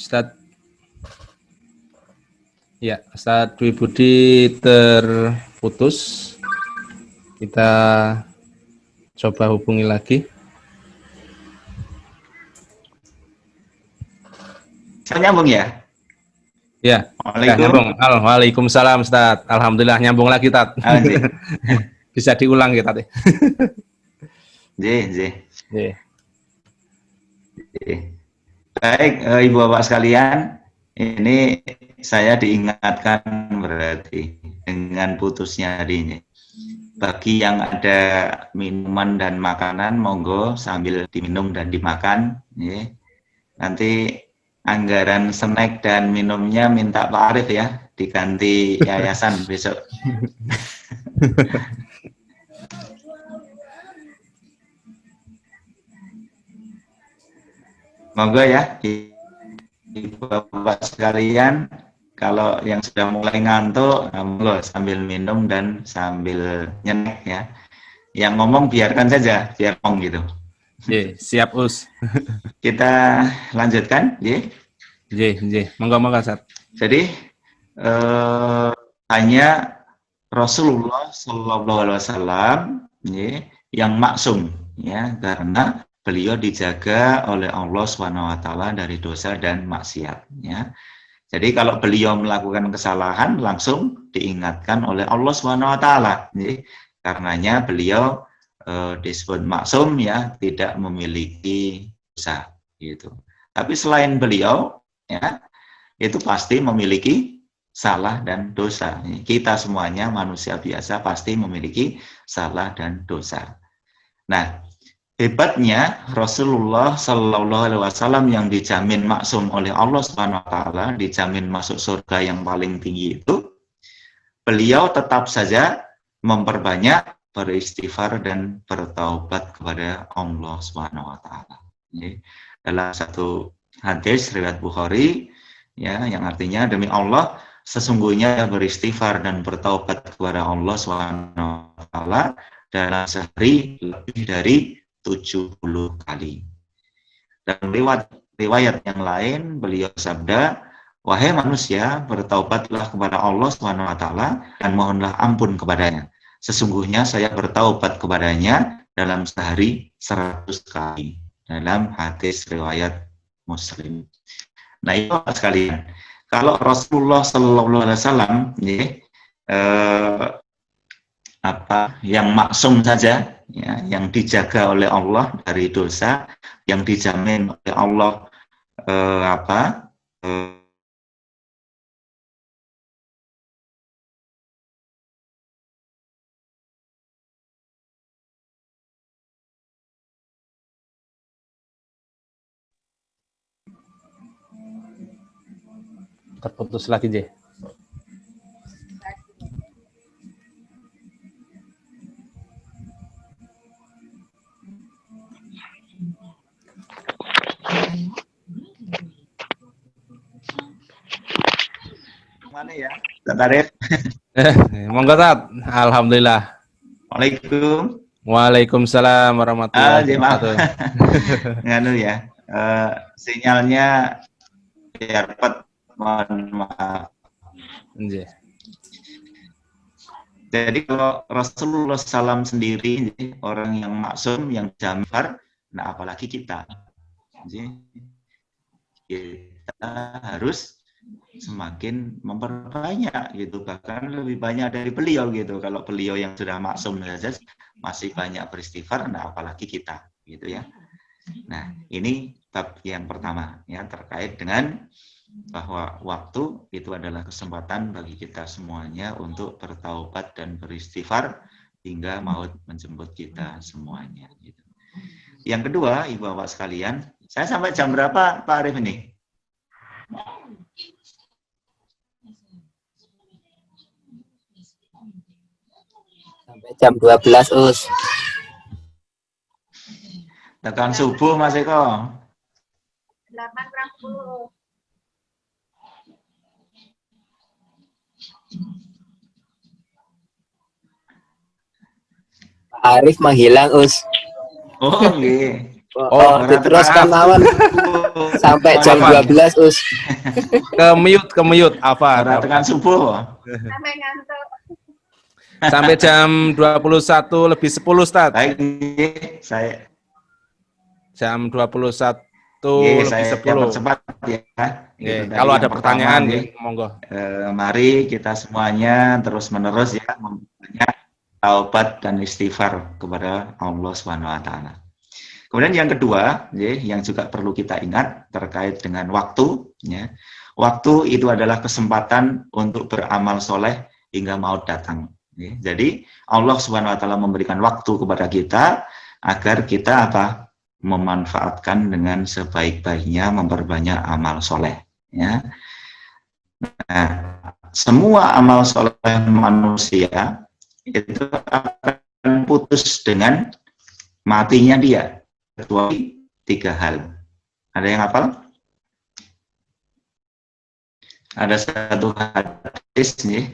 Ustadz. Ya, Ustadz Dwi Budi terputus. Kita coba hubungi lagi. Saya nyambung ya? Ya, nyambung. Waalaikumsalam Ustadz. Alhamdulillah nyambung lagi Tat. Bisa diulang ya Tat. Baik, Ibu Bapak sekalian, ini saya diingatkan berarti dengan putusnya hari ini. Bagi yang ada minuman dan makanan, monggo sambil diminum dan dimakan. Ya. Nanti anggaran snack dan minumnya minta Pak Arif ya, diganti yayasan besok. Monggo ya, Ibu Bapak sekalian, kalau yang sudah mulai ngantuk, monggo sambil minum dan sambil nyenek ya. Yang ngomong biarkan saja, biar ngomong gitu. Siap Us. Kita lanjutkan, Monggo Ustaz. Jadi hanya Rasulullah Shallallahu Alaihi Wasallam yang maksum ya, karena beliau dijaga oleh Allah SWT dari dosa dan maksiat ya. Jadi kalau beliau melakukan kesalahan langsung diingatkan oleh Allah SWT. Karenanya beliau disebut maksum ya, tidak memiliki dosa gitu. Tapi selain beliau ya, itu pasti memiliki salah dan dosa. Kita semuanya manusia biasa pasti memiliki salah dan dosa. Nah, hebatnya Rasulullah Sallallahu Alaihi Wasallam yang dijamin maksum oleh Allah Subhanahu Wa Taala, dijamin masuk surga yang paling tinggi itu, beliau tetap saja memperbanyak beristighfar dan bertaubat kepada Allah Subhanahu Wa Taala. Dalam satu hadis riwayat Bukhari, ya, yang artinya demi Allah sesungguhnya beristighfar dan bertaubat kepada Allah Subhanahu Wa Taala dalam sehari lebih dari 70 kali. Dan riwayat yang lain beliau sabda, wahai manusia, bertaubatlah kepada Allah Subhanahu Wa Taala dan mohonlah ampun kepadanya. Sesungguhnya saya bertaubat kepadanya dalam sehari 100 kali. Dalam hadis riwayat Muslim. Nah itu sekalian. Kalau Rasulullah Sallallahu Alaihi Wasallam yang maksum saja, ya, yang dijaga oleh Allah dari dosa, yang dijamin oleh Allah terputus lagi J. Mana ya? Tarif. Monggo Tat. Alhamdulillah. Waalaikumsalam warahmatullahi wabarakatuh. Nganu ya. Sinyalnya biar cepat, mohon maaf. Jadi kalau Rasulullah SAW sendiri orang yang maksum, yang jamar, nah apalagi kita. Jadi kita harus semakin memperbanyak gitu, bahkan lebih banyak dari beliau gitu. Kalau beliau yang sudah maksum saja masih banyak beristighfar, nah apalagi kita gitu ya. Nah ini bab yang pertama ya, terkait dengan bahwa waktu itu adalah kesempatan bagi kita semuanya untuk bertaubat dan beristighfar hingga maut menjemput kita semuanya gitu. Yang kedua, Ibu Bapak sekalian, saya sampai jam berapa Pak Arif ini? Sampai jam 12 Us. Tekan subuh Mas Eko. 8.30. Pak Arif menghilang Us. Oh iya. Diteruskan lawan. Sampai jam Apa? 12 Us. Ke mute apa? Ora tekan subuh. Sampai jam 21 lebih 10 Ustaz. Baik, nggih, saya Jam 21 nggih, lebih saya 10. percepat ya. Nggih, Itu tadi kalau yang ada pertama, pertanyaan nggih. nggih, monggo. Mari kita semuanya terus-menerus ya memperbanyak taubat dan istighfar kepada Allah Subhanahu wa taala. Kemudian yang kedua, yang juga perlu kita ingat terkait dengan waktu. Ya. Waktu itu adalah kesempatan untuk beramal soleh hingga maut datang. Ya. Jadi Allah Subhanahu wa taala memberikan waktu kepada kita agar kita memanfaatkan dengan sebaik-baiknya, memperbanyak amal soleh. Ya. Nah, semua amal soleh manusia itu akan putus dengan matinya dia, kecuali 3 hal. Ada yang hafal? Ada satu hadis nih,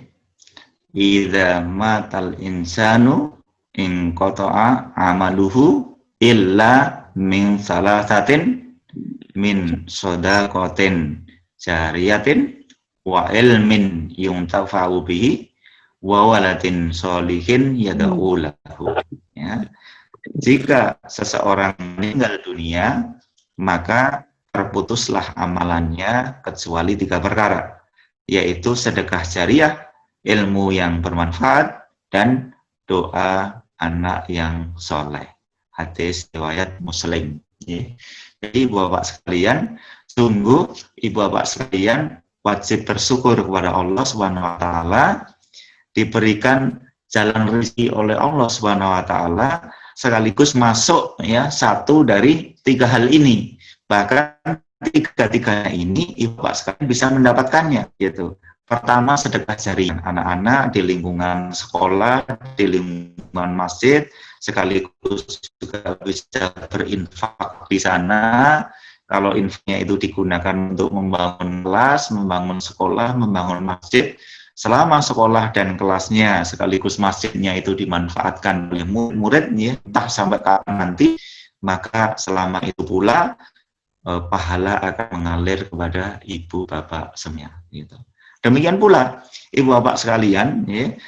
idza matal insanu in qata'a amaluhu illa min salasatin min shadaqatin jariyatin wa ilmin yuntafa'u bihi wa waladin sholihin yad'u lahu. Ya. Jika seseorang meninggal dunia, maka terputuslah amalannya kecuali 3 perkara, yaitu sedekah jariah, ilmu yang bermanfaat, dan doa anak yang soleh. Hadis riwayat Muslim. Jadi Bapak sekalian, sungguh Ibu Bapak sekalian wajib bersyukur kepada Allah Subhanahu wa taala diberikan jalan rezeki oleh Allah Subhanahu wa taala sekaligus masuk ya satu dari 3 hal ini. Bahkan 3-3 ini Ibu Bapak sekalian bisa mendapatkannya gitu. Pertama, sedekah jariah, anak-anak di lingkungan sekolah, di lingkungan masjid, sekaligus juga bisa berinfak di sana. Kalau infaknya itu digunakan untuk membangun kelas, membangun sekolah, membangun masjid, selama sekolah dan kelasnya sekaligus masjidnya itu dimanfaatkan oleh muridnya, entah sampai kapan nanti, maka selama itu pula pahala akan mengalir kepada ibu bapak semua. Gitu. Demikian pula ibu bapak sekalian, ya,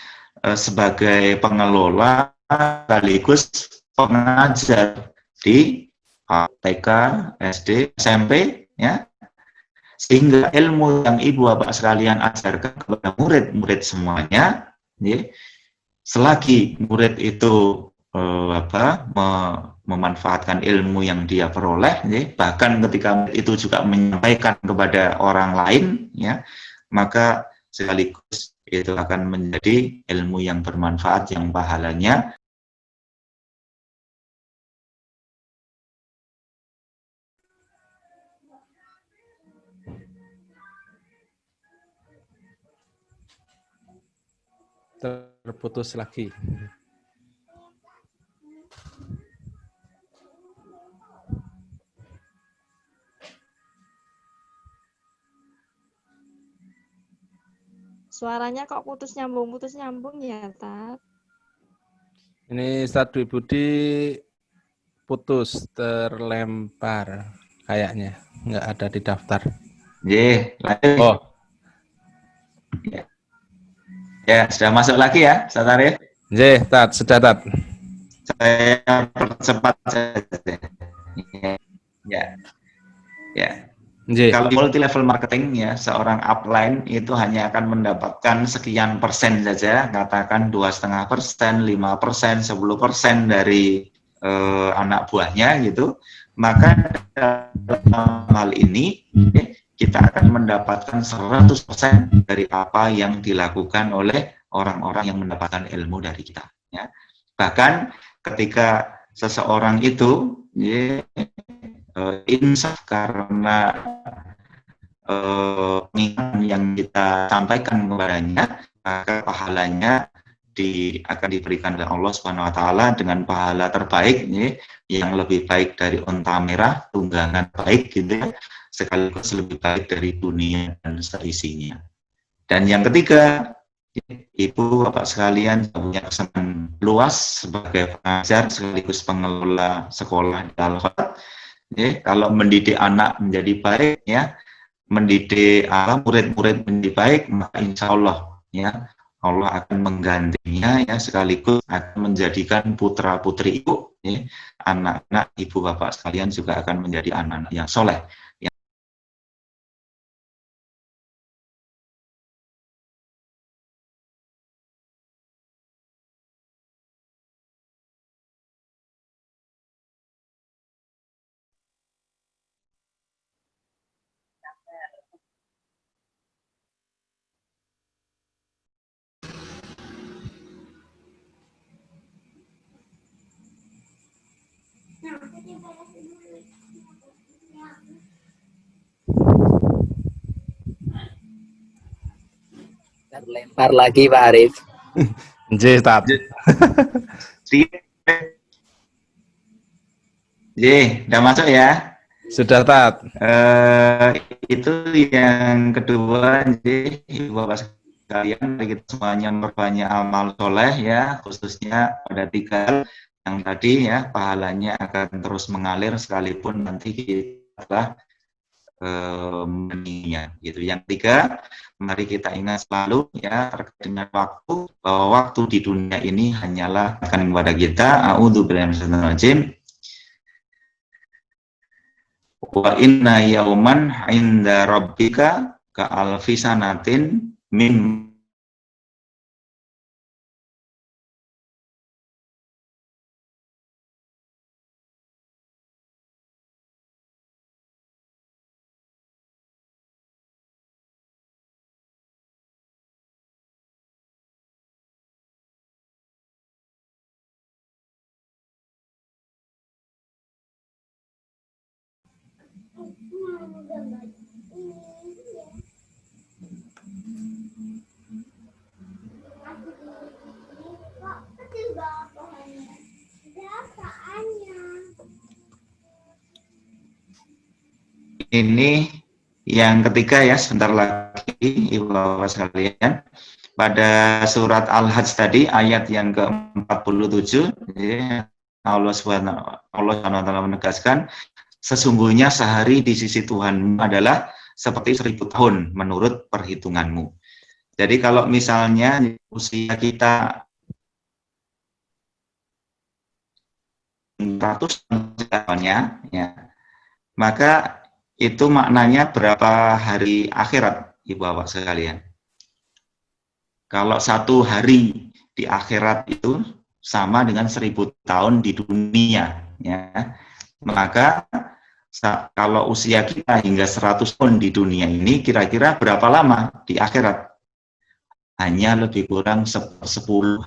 sebagai pengelola sekaligus pengajar di TK, SD, SMP, ya, sehingga ilmu yang ibu bapak sekalian ajarkan kepada murid-murid semuanya, ya, selagi murid itu memanfaatkan ilmu yang dia peroleh, ya, bahkan ketika itu juga menyampaikan kepada orang lain, ya, maka sekaligus itu akan menjadi ilmu yang bermanfaat yang pahalanya terputus lagi. Suaranya kok putus nyambung ya, Tat? Ini Ustaz Dwi Budi putus, terlempar kayaknya, nggak ada di daftar. lanjut. Oh. Ya, sudah masuk lagi ya, Ustaz Arif? Tat, sudah Tat. Saya percepat saja. Ya. Kalau multi level marketing ya, seorang upline itu hanya akan mendapatkan sekian persen saja, katakan 2,5%, 5%, 10% dari anak buahnya gitu. Maka dalam hal ini kita akan mendapatkan 100% dari apa yang dilakukan oleh orang-orang yang mendapatkan ilmu dari kita. Ya. Bahkan ketika seseorang itu insaf karena pengingat yang kita sampaikan kepadanya, maka pahalanya akan diberikan oleh Allah Subhanahu wa taala dengan pahala terbaik yang lebih baik dari unta merah, tunggangan baik gitu ya, sekaligus lebih baik dari dunia dan seisinya. Dan yang ketiga, Ibu Bapak sekalian punya kesempatan luas sebagai pengajar sekaligus pengelola sekolah di Al-Fatah. ya, kalau mendidik anak menjadi baik, ya, mendidik murid-murid menjadi baik, maka insya Allah, ya, Allah akan menggantinya, ya, sekaligus akan menjadikan putra-putri ibu, ya, anak-anak ibu bapak sekalian juga akan menjadi anak-anak yang soleh. Lempar lagi Pak Arif. Nggih, Tat. Udah masuk ya? Sudah, Tat. Itu yang kedua, Ibu Bapak sekalian, mari kita semuanya memperbanyak amal soleh, ya, khususnya pada 3 yang tadi, ya, pahalanya akan terus mengalir sekalipun nanti kita meninggalnya, gitu. Yang 3, mari kita ingat selalu, ya, terkait dengan waktu, bahwa waktu di dunia ini hanyalah akan kepada kita. A'udzubillahi minasyaitonir rajim. Wa inna yauman 'inda rabbika ka alfi sanatin min ini yang ketiga, ya, sebentar lagi Ibu Bapak sekalian. Pada surat Al-Hajj tadi ayat yang ke-47, ya, Allah SWT menegaskan, sesungguhnya sehari di sisi Tuhan adalah seperti 1000 tahun menurut perhitunganmu. Jadi kalau misalnya usia kita 100 tahunnya, ya, maka itu maknanya berapa hari akhirat, Ibu Bapak sekalian? Kalau 1 hari di akhirat itu sama dengan 1000 tahun di dunia, ya. Maka kalau usia kita hingga 100 tahun di dunia ini, kira-kira berapa lama di akhirat? Hanya lebih kurang 10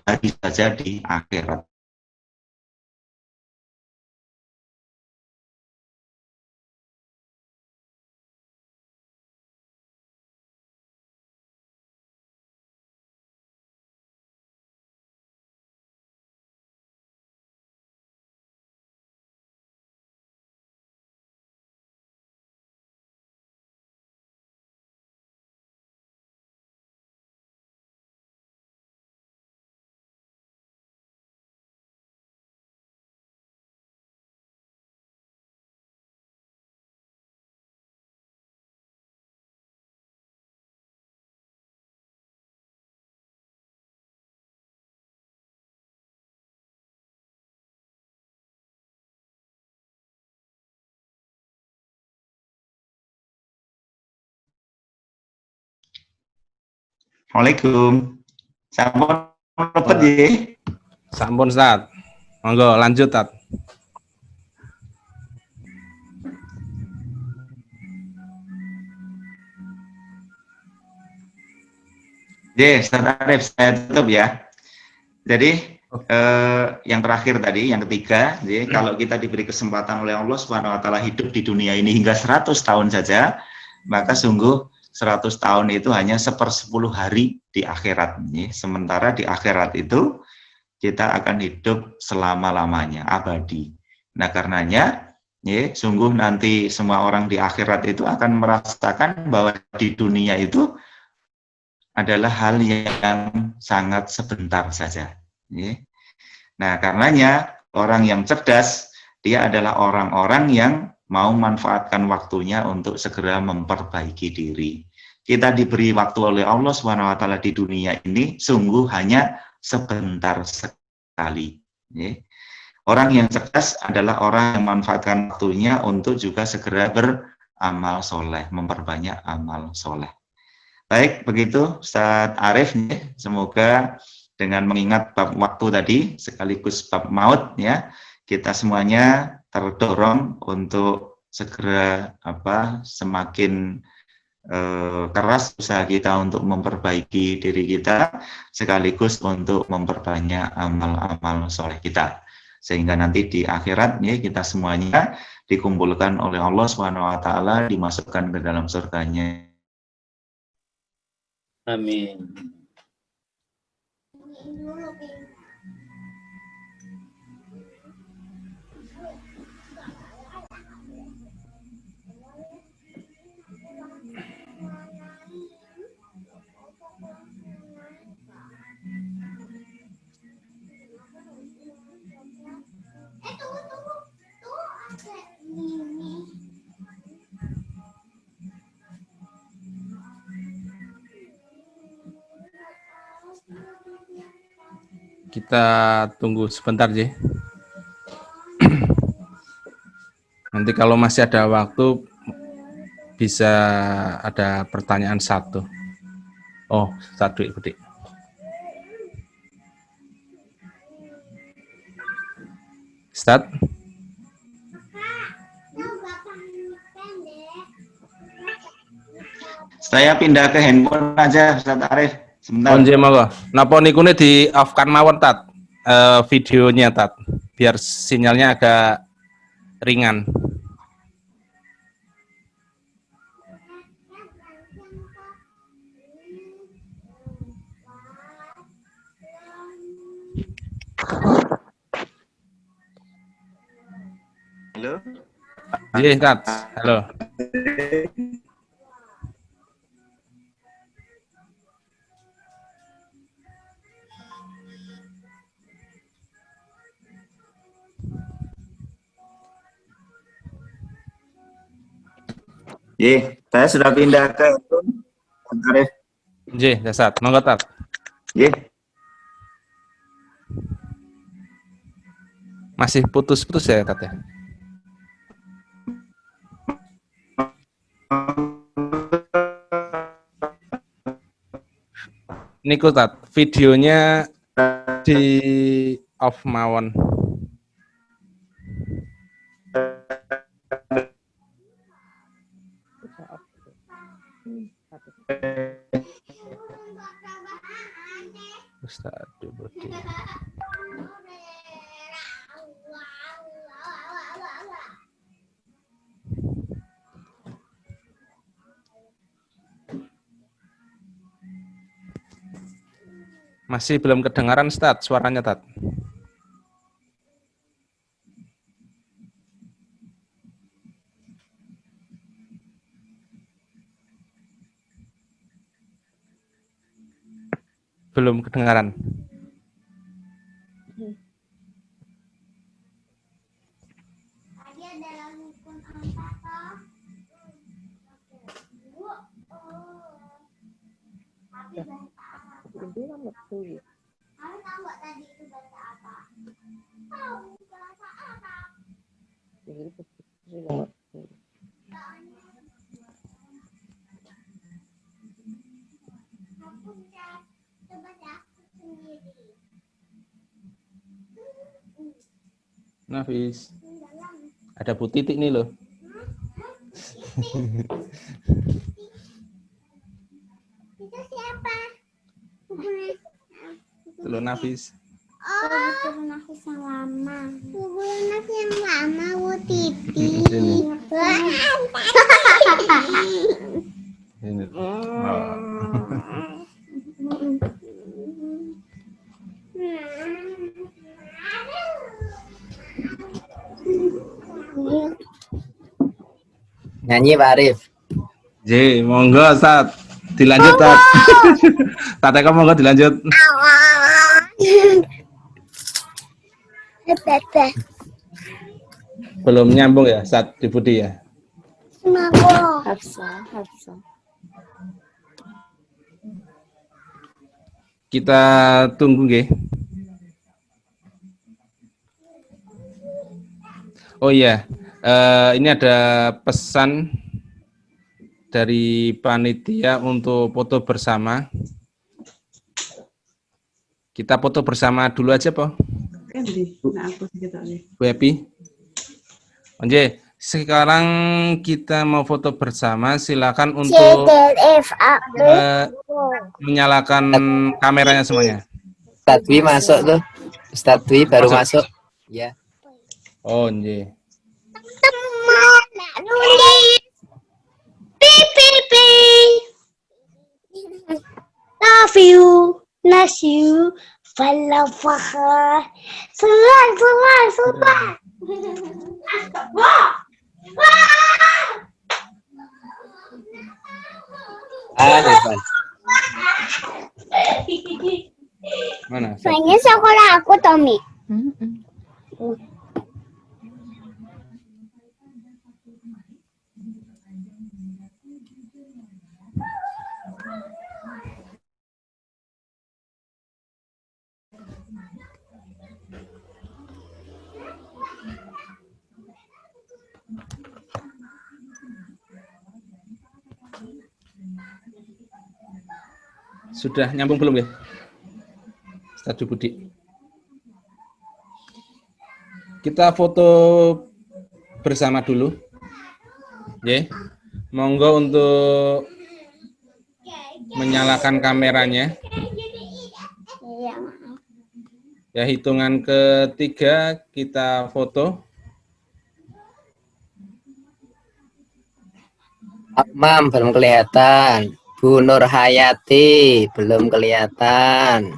hari saja di akhirat. Assalamualaikum. Sampun lepet ya. Sampun, Tat. Monggo lanjut, Tat. Ustaz Arif, saya tutup ya. Jadi yang terakhir tadi, yang ketiga, kalau kita diberi kesempatan oleh Allah Subhanahu wa taala hidup di dunia ini hingga 100 tahun saja, maka sungguh 100 tahun itu hanya 1/10 hari di akhirat. Sementara di akhirat itu kita akan hidup selama-lamanya, abadi. Nah, karenanya, sungguh nanti semua orang di akhirat itu akan merasakan bahwa di dunia itu adalah hal yang sangat sebentar saja. Nah, karenanya orang yang cerdas, dia adalah orang-orang yang mau manfaatkan waktunya untuk segera memperbaiki diri. Kita diberi waktu oleh Allah SWT di dunia ini sungguh hanya sebentar sekali. Orang yang cerdas adalah orang yang memanfaatkan waktunya untuk juga segera beramal soleh, memperbanyak amal soleh. Baik, begitu Ustaz Arif. Semoga dengan mengingat bab waktu tadi sekaligus bab maut, ya, kita semuanya terdorong untuk segera semakin keras usaha kita untuk memperbaiki diri kita, sekaligus untuk memperbanyak amal-amal soleh kita, sehingga nanti di akhirat, ya, kita semuanya dikumpulkan oleh Allah SWT, dimasukkan ke dalam surganya. Amin. Kita tunggu sebentar, Ji. Nanti kalau masih ada waktu, bisa ada pertanyaan satu. Oh, satu ikuti. Start. Saya pindah ke handphone aja, Ustaz Arif. Sebentar. Onje monggo. Napa nikune di off-kan mawon, Tat? Videonya, Tat. Biar sinyalnya agak ringan. Halo. Iya, Tat. Halo. Saya sudah pindah ke Arif. Nggih, dasar. Monggo, Tat. Masih putus-putus ya, Tat, ya? Niku, Tat, videonya di off mawon. Ustaz Budi. Masih belum kedengaran, Ustaz, suaranya, Tat. Belum kedengaran. Nafis, ada Bu Titik nih loh. Itu siapa? Itu loh, Nafis. Oh, itu Nafis yang lama. Nafis yang lama, Bu Titi. Ini. Oh. Nyanyi Pak Arif. J, monggo, Ustaz. Dilanjut, Tat. Tat, monggo dilanjut. Belum nyambung ya, Ustaz Budi ya? Hafsa. Kita tunggu nggih. Oh iya, ini ada pesan dari panitia untuk foto bersama. Kita foto bersama dulu aja, Po. Bu Epi. Oke, sekarang kita mau foto bersama. Silakan untuk menyalakan kameranya semuanya. Ustadz Dwi masuk tuh. Ustadz Dwi baru masuk. Ya. Oh, nggih. nulis PPP. Love you, falafah, sulan. Depan. Mana? Banyak sekolah aku, Tommy. Sudah nyambung belum ya? Ustaz Budi. Kita foto bersama dulu. Ya. Monggo untuk menyalakan kameranya. Ya, hitungan ketiga kita foto. Mam belum kelihatan. Bu Nur Hayati belum kelihatan.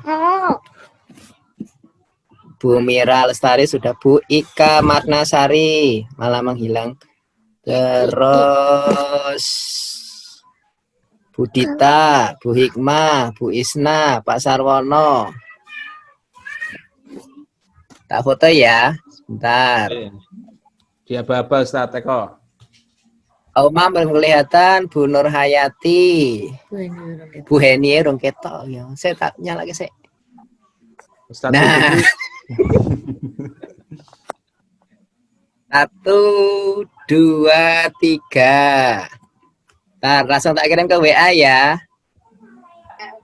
Bu Mira Lestari sudah. Bu Ika Marnasari malah menghilang. Terus Bu Dita, Bu Hikmah, Bu Isna, Pak Sarwono. Tak foto ya, sebentar. Dia aba-aba Ustaz Eko. Oma belum kelihatan. Bu Nur Hayati, Bu Heni rong ketok ya. Saya tak nyala ke saya. Ustaz Nah. Budi. 1, 2, 3. Ntar langsung tak kirim ke WA ya.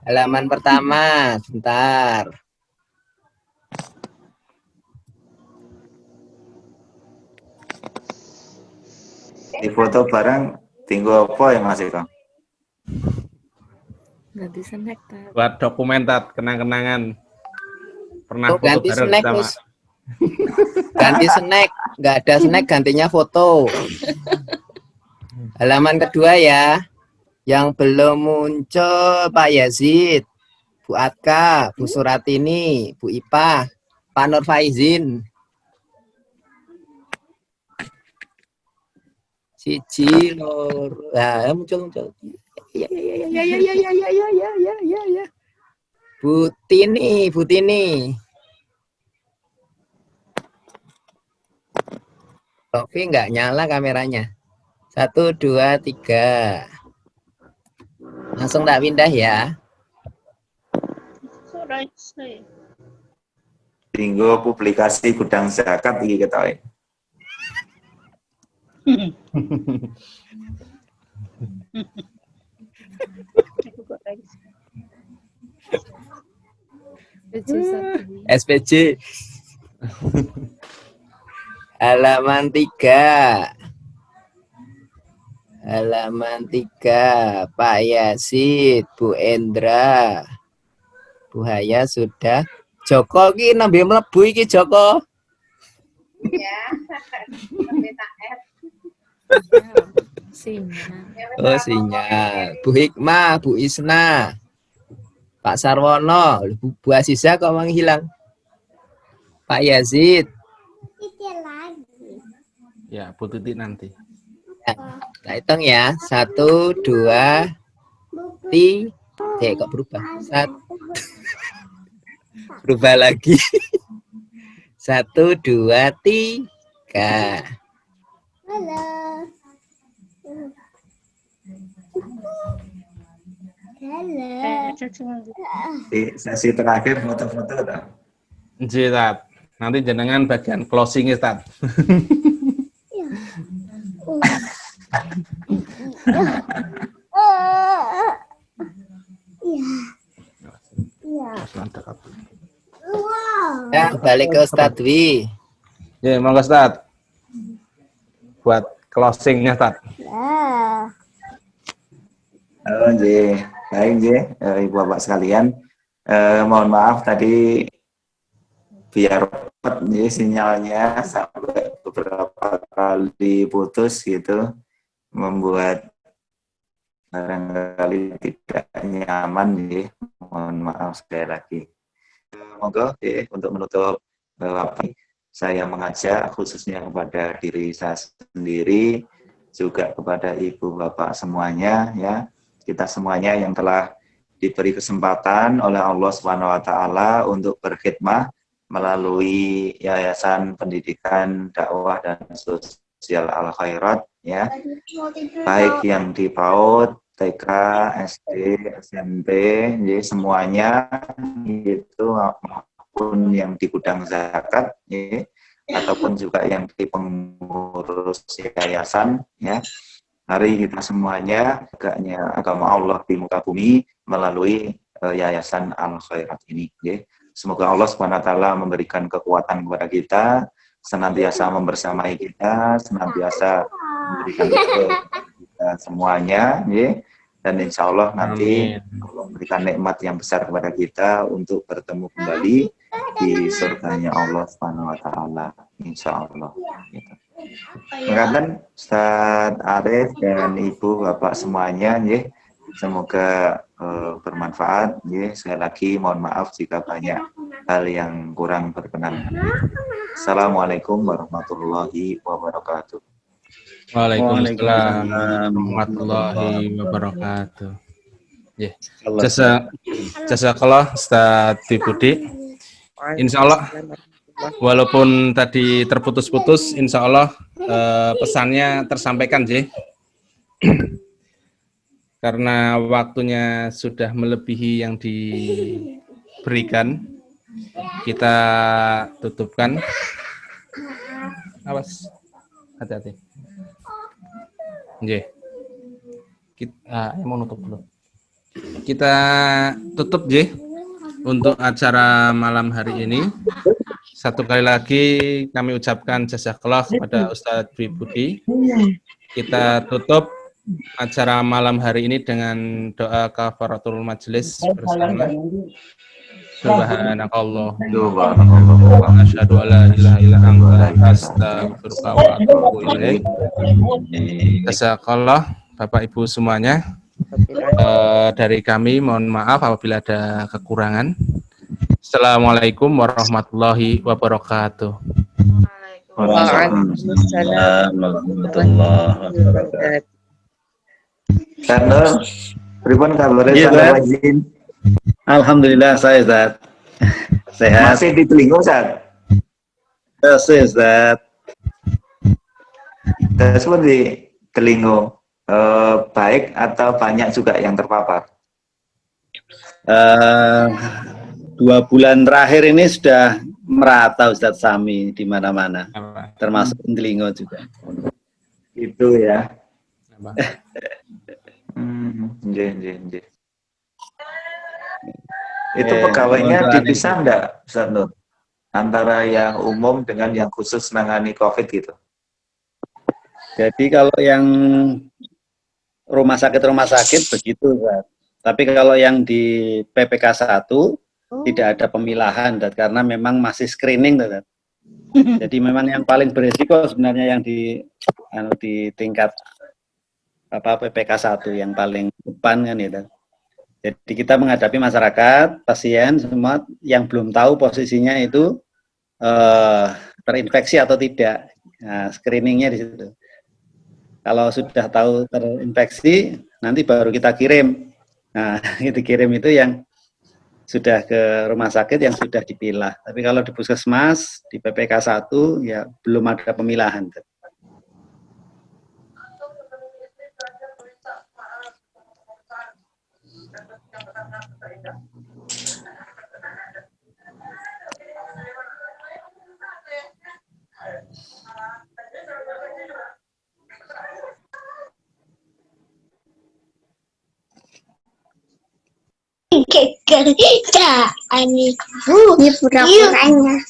Halaman pertama, bentar. Di foto bareng tinggal apa ya Mas Eko? Ganti snack, Tat. Buat dokumen Tat, kenang-kenangan. Pernah foto Ganti bareng snack, bersama. Gus. Ganti snack. Nggak ada snack, gantinya foto. Halaman kedua ya. Yang belum muncul Pak Yazid, Bu Atka, Bu Suratini, Bu Ipah, Pak Nur Faizin. Siji loro. Nah, muncul. Ya. Bu Tini. Tapi nggak nyala kameranya. 1, 2, 3. Langsung tak pindah ya. Tinggal publikasi gudang zakat iki ketoke. SPJ. Halaman 3. Halaman 3. Pak Yasid, Bu Endra, Bu Haya sudah. Joko ki nembe mlebu iki Joko. Ya, Oh, sinyal. Bu Hikmah, Bu Isna, Pak Sarwono, Bu Aziza kok menghilang. Pak Yazid. Ya, Bu Titi nanti. Kita hitung ya. 1, 2, 3. Kok berubah? 1. Berubah lagi. 1, 2, 3. Halo. Di sesi terakhir foto-foto tak? Nggih, Tat. Nanti jenengan bagian closing Tat. Ya, balik ke Ustadz Dwi. Ya, monggo Ustaz. Buat closingnya Tat. Oh, nggih. Baik nggih, Ibu Bapak sekalian. Mohon maaf tadi biar cepet nih sinyalnya sampai beberapa kali putus gitu, membuat barangkali tidak nyaman nih. Mohon maaf sekali lagi. Monggo untuk menutup saya mengajak khususnya kepada diri saya sendiri, juga kepada Ibu Bapak semuanya ya, kita semuanya yang telah diberi kesempatan oleh Allah Subhanahu wa taala untuk berkhidmah melalui Yayasan Pendidikan Dakwah dan Sosial Al Khairat ya. Baik yang di PAUD, TK, SD, SMP, jadi semuanya itu maupun yang di gudang zakat ya, ataupun juga yang di pengurus yayasan ya. Mari kita semuanya tegaknya agama Allah di muka bumi melalui Yayasan Al Khairat ini ya. Semoga Allah Subhanahu wa taala memberikan kekuatan kepada kita, senantiasa membersamai kita, senantiasa memberikan kita semuanya ya. Dan insya Allah nanti Allah memberikan nikmat yang besar kepada kita untuk bertemu kembali di surganya Allah Subhanahu wa taala, insya Allah gitu. Mengatakan Ustaz Arif dan Ibu Bapak semuanya ya, semoga bermanfaat ya. Sekali lagi mohon maaf jika banyak hal yang kurang berkenan. Assalamualaikum warahmatullahi wabarakatuh. Waalaikumsalam warahmatullahi wabarakatuh. Ya. Jazakallah Ustaz Budi. Insya Allah walaupun tadi terputus-putus, insya Allah pesannya tersampaikan sih. Karena waktunya sudah melebihi yang diberikan, kita tutupkan. Awas, hati-hati. Nggih. Kita mau nutup dulu. Kita tutup nggih untuk acara malam hari ini. Satu kali lagi kami ucapkan jazakallah kepada Ustadz Dwi Budi. Kita tutup acara malam hari ini dengan doa kafaratul majelis bersama. Subhanakallah wa asyhadu alla ilaha illa anta astaghfiruka wa atubu ilaik. Jazakallah Bapak Ibu semuanya. Dari kami mohon maaf apabila ada kekurangan. Assalamualaikum warahmatullahi wabarakatuh. Waalaikumsalam warahmatullahi wabarakatuh. Karena pripun kabarnya Ustaz? Alhamdulillah saya Ustaz. Sehat. Masih di telinga Ustaz? Masih Ustaz. Terus di telinga baik atau banyak juga yang terpapar? 2 bulan terakhir ini sudah merata Ustaz Sami di mana-mana, termasuk di telinga juga. Itu ya. Nggih. Itu pegawainya dipisah enggak, Ustaz Nur? Antara yang umum dengan yang khusus menangani COVID gitu? Jadi kalau yang rumah sakit begitu, Ustaz. Tapi kalau yang di PPK 1 tidak ada pemilahan, Ustaz, karena memang masih screening, Ustaz. Jadi memang yang paling berisiko sebenarnya yang di tingkat PPK 1 yang paling depan kan itu. Jadi kita menghadapi masyarakat, pasien semua yang belum tahu posisinya itu terinfeksi atau tidak. Nah, screeningnya di situ. Kalau sudah tahu terinfeksi, nanti baru kita kirim. Nah, itu kirim itu yang sudah ke rumah sakit yang sudah dipilah. Tapi kalau di puskesmas, di PPK 1 ya belum ada pemilahan. Kerjaan ibu. Ini pura-puranya.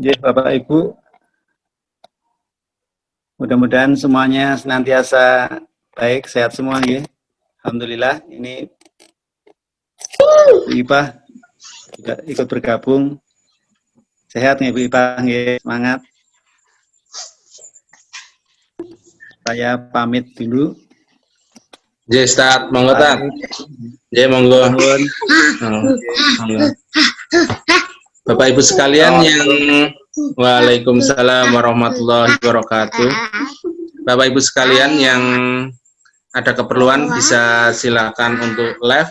Ya, Bapak Ibu, mudah-mudahan semuanya senantiasa baik, sehat semua ya. Alhamdulillah, ini Bu Ipah juga ikut bergabung. Sehat nih Bu Ipah, ya, semangat. Saya pamit dulu. Jai Ustaz, monggo Tat. Jai monggo. Monggo. Bapak Ibu sekalian yang Waalaikumsalam warahmatullahi wabarakatuh. Bapak Ibu sekalian yang ada keperluan bisa silakan untuk live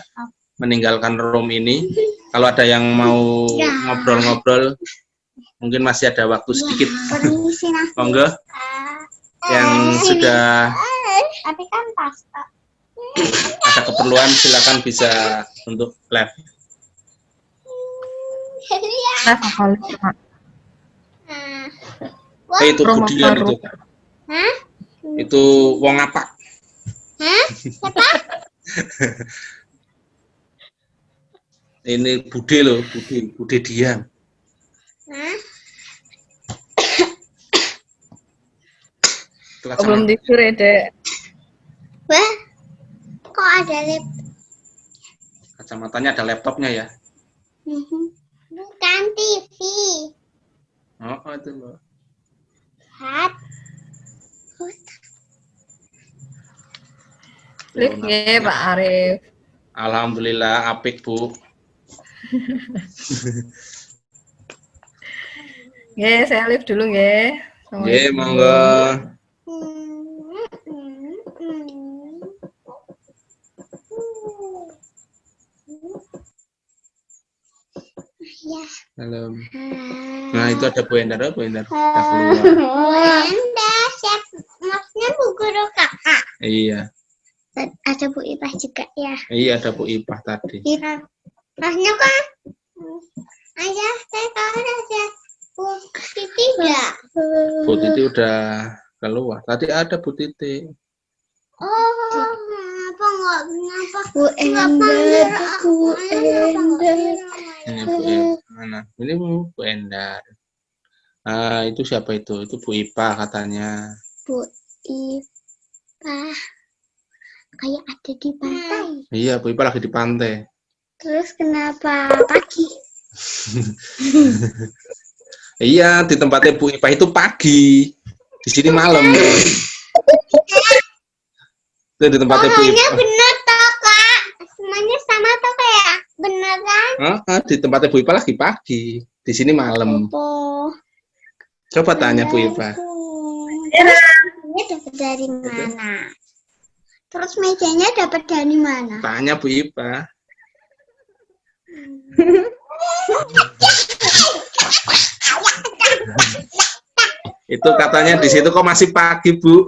meninggalkan room ini. Kalau ada yang mau ngobrol-ngobrol, mungkin masih ada waktu sedikit. Monggo. Yang sudah ada keperluan silakan bisa untuk live. Itu Budian itu. Hah? Itu wong apa? Hah? Siapa? Ini Bude loh, Bude Dian. Hah? Belum tidur ya, Dek. Wah, kok ada Kacamatanya ada laptopnya ya? Bukan TV. Oh, itu loh. Lihat. Lift ya, Pak Arif. Alhamdulillah, apik Bu. Ya, saya lift dulu ya. Oke, monggo. Ya. Halo. Nah, itu ada Bu Endar, Bu Endar. Bu Endar, maksudnya Bu Guru Kakak. Iya. Ada Bu Ipah juga ya. Iya, ada Bu Ipah tadi. Maksudnya kan? Ayah, saya tahu ada Bu Titi enggak? Bu Titi udah keluar. Tadi ada Bu Titi. Oh, kenapa? Bu Endar, Bu Endar. Ini Bu Endar. Mana? Ini Bu Endar. Ah, itu siapa itu? Itu Bu Ipah katanya. Bu Ipah. Kayak ada di pantai. Iya, Bu Ipah lagi di pantai. Terus kenapa pagi? Iya, di tempatnya Bu Ipah itu pagi. Di sini malam. Itu di tempatnya Bu Ipah. Bener toh, Kak? Semuanya sama toh kayak beneran? Di tempatnya Bu Ipah lagi pagi. Di sini malam. Coba tanya Bu Ipah. Ini dapat dari mana? Terus mejanya dapat dari mana? Tanya Bu Ipah. Itu katanya di situ kok masih pagi, Bu.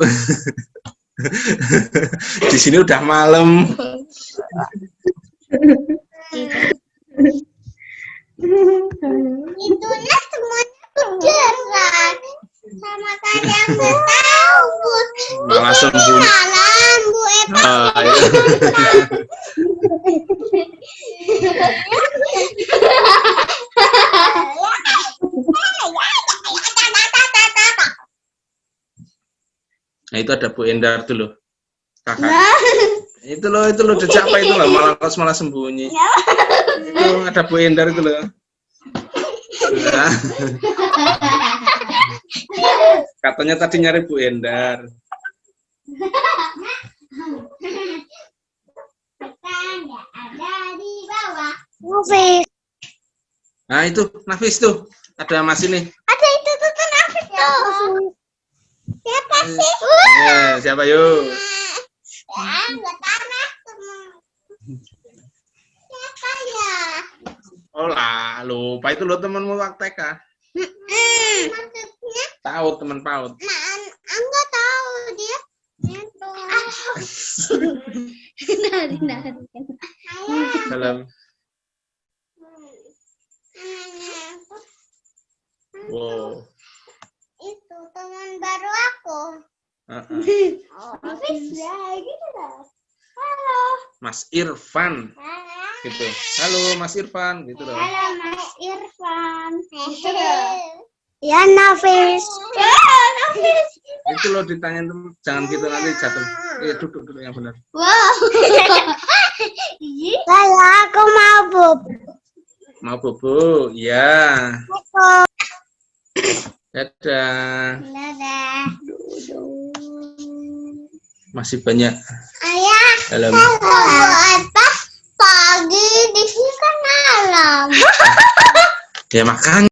Di sini udah malam. Itulah semuanya beneran. Sama kayak Bu tahu, Bu. Malah sembunyi. Malam, Bu Eva. Nah, itu ada Bu Endar tuh loh. Kakak. Itu loh udah capek itu loh, malah sembunyi. Itu ada Bu Endar itu loh. Nah. Katanya tadi nyari Bu Endar. Ada di bawah. Nafis. Nah, itu Nafis tuh. Ada Mas ini. Ada itu tuh Nafis tuh. Siapa sih? Siapa yuk? Enggak tanah. Siapa ya? Oh lah, lupa itu lo temenmu waktu TK. Maksudnya? Tahu teman PAUD. Enggak tahu dia. Nari. Salam. Wow. Itu teman baru aku. Hafiz ya, gitu loh. Halo. Mas Irfan. Halo. Gitu. Halo Mas Irfan, gitu loh. Halo Mas Irfan. Ya Nafis. Ya Nafis. Itu loh ditanyain jangan gitu nanti jatuh. Duduk yang benar. Wow. Saya aku mau bobo. Mau bobo? Ya. Dadah. Dadah. Masih banyak. Ayah. Dalam. Apa? Pagi di sini kan malam. Ya makan.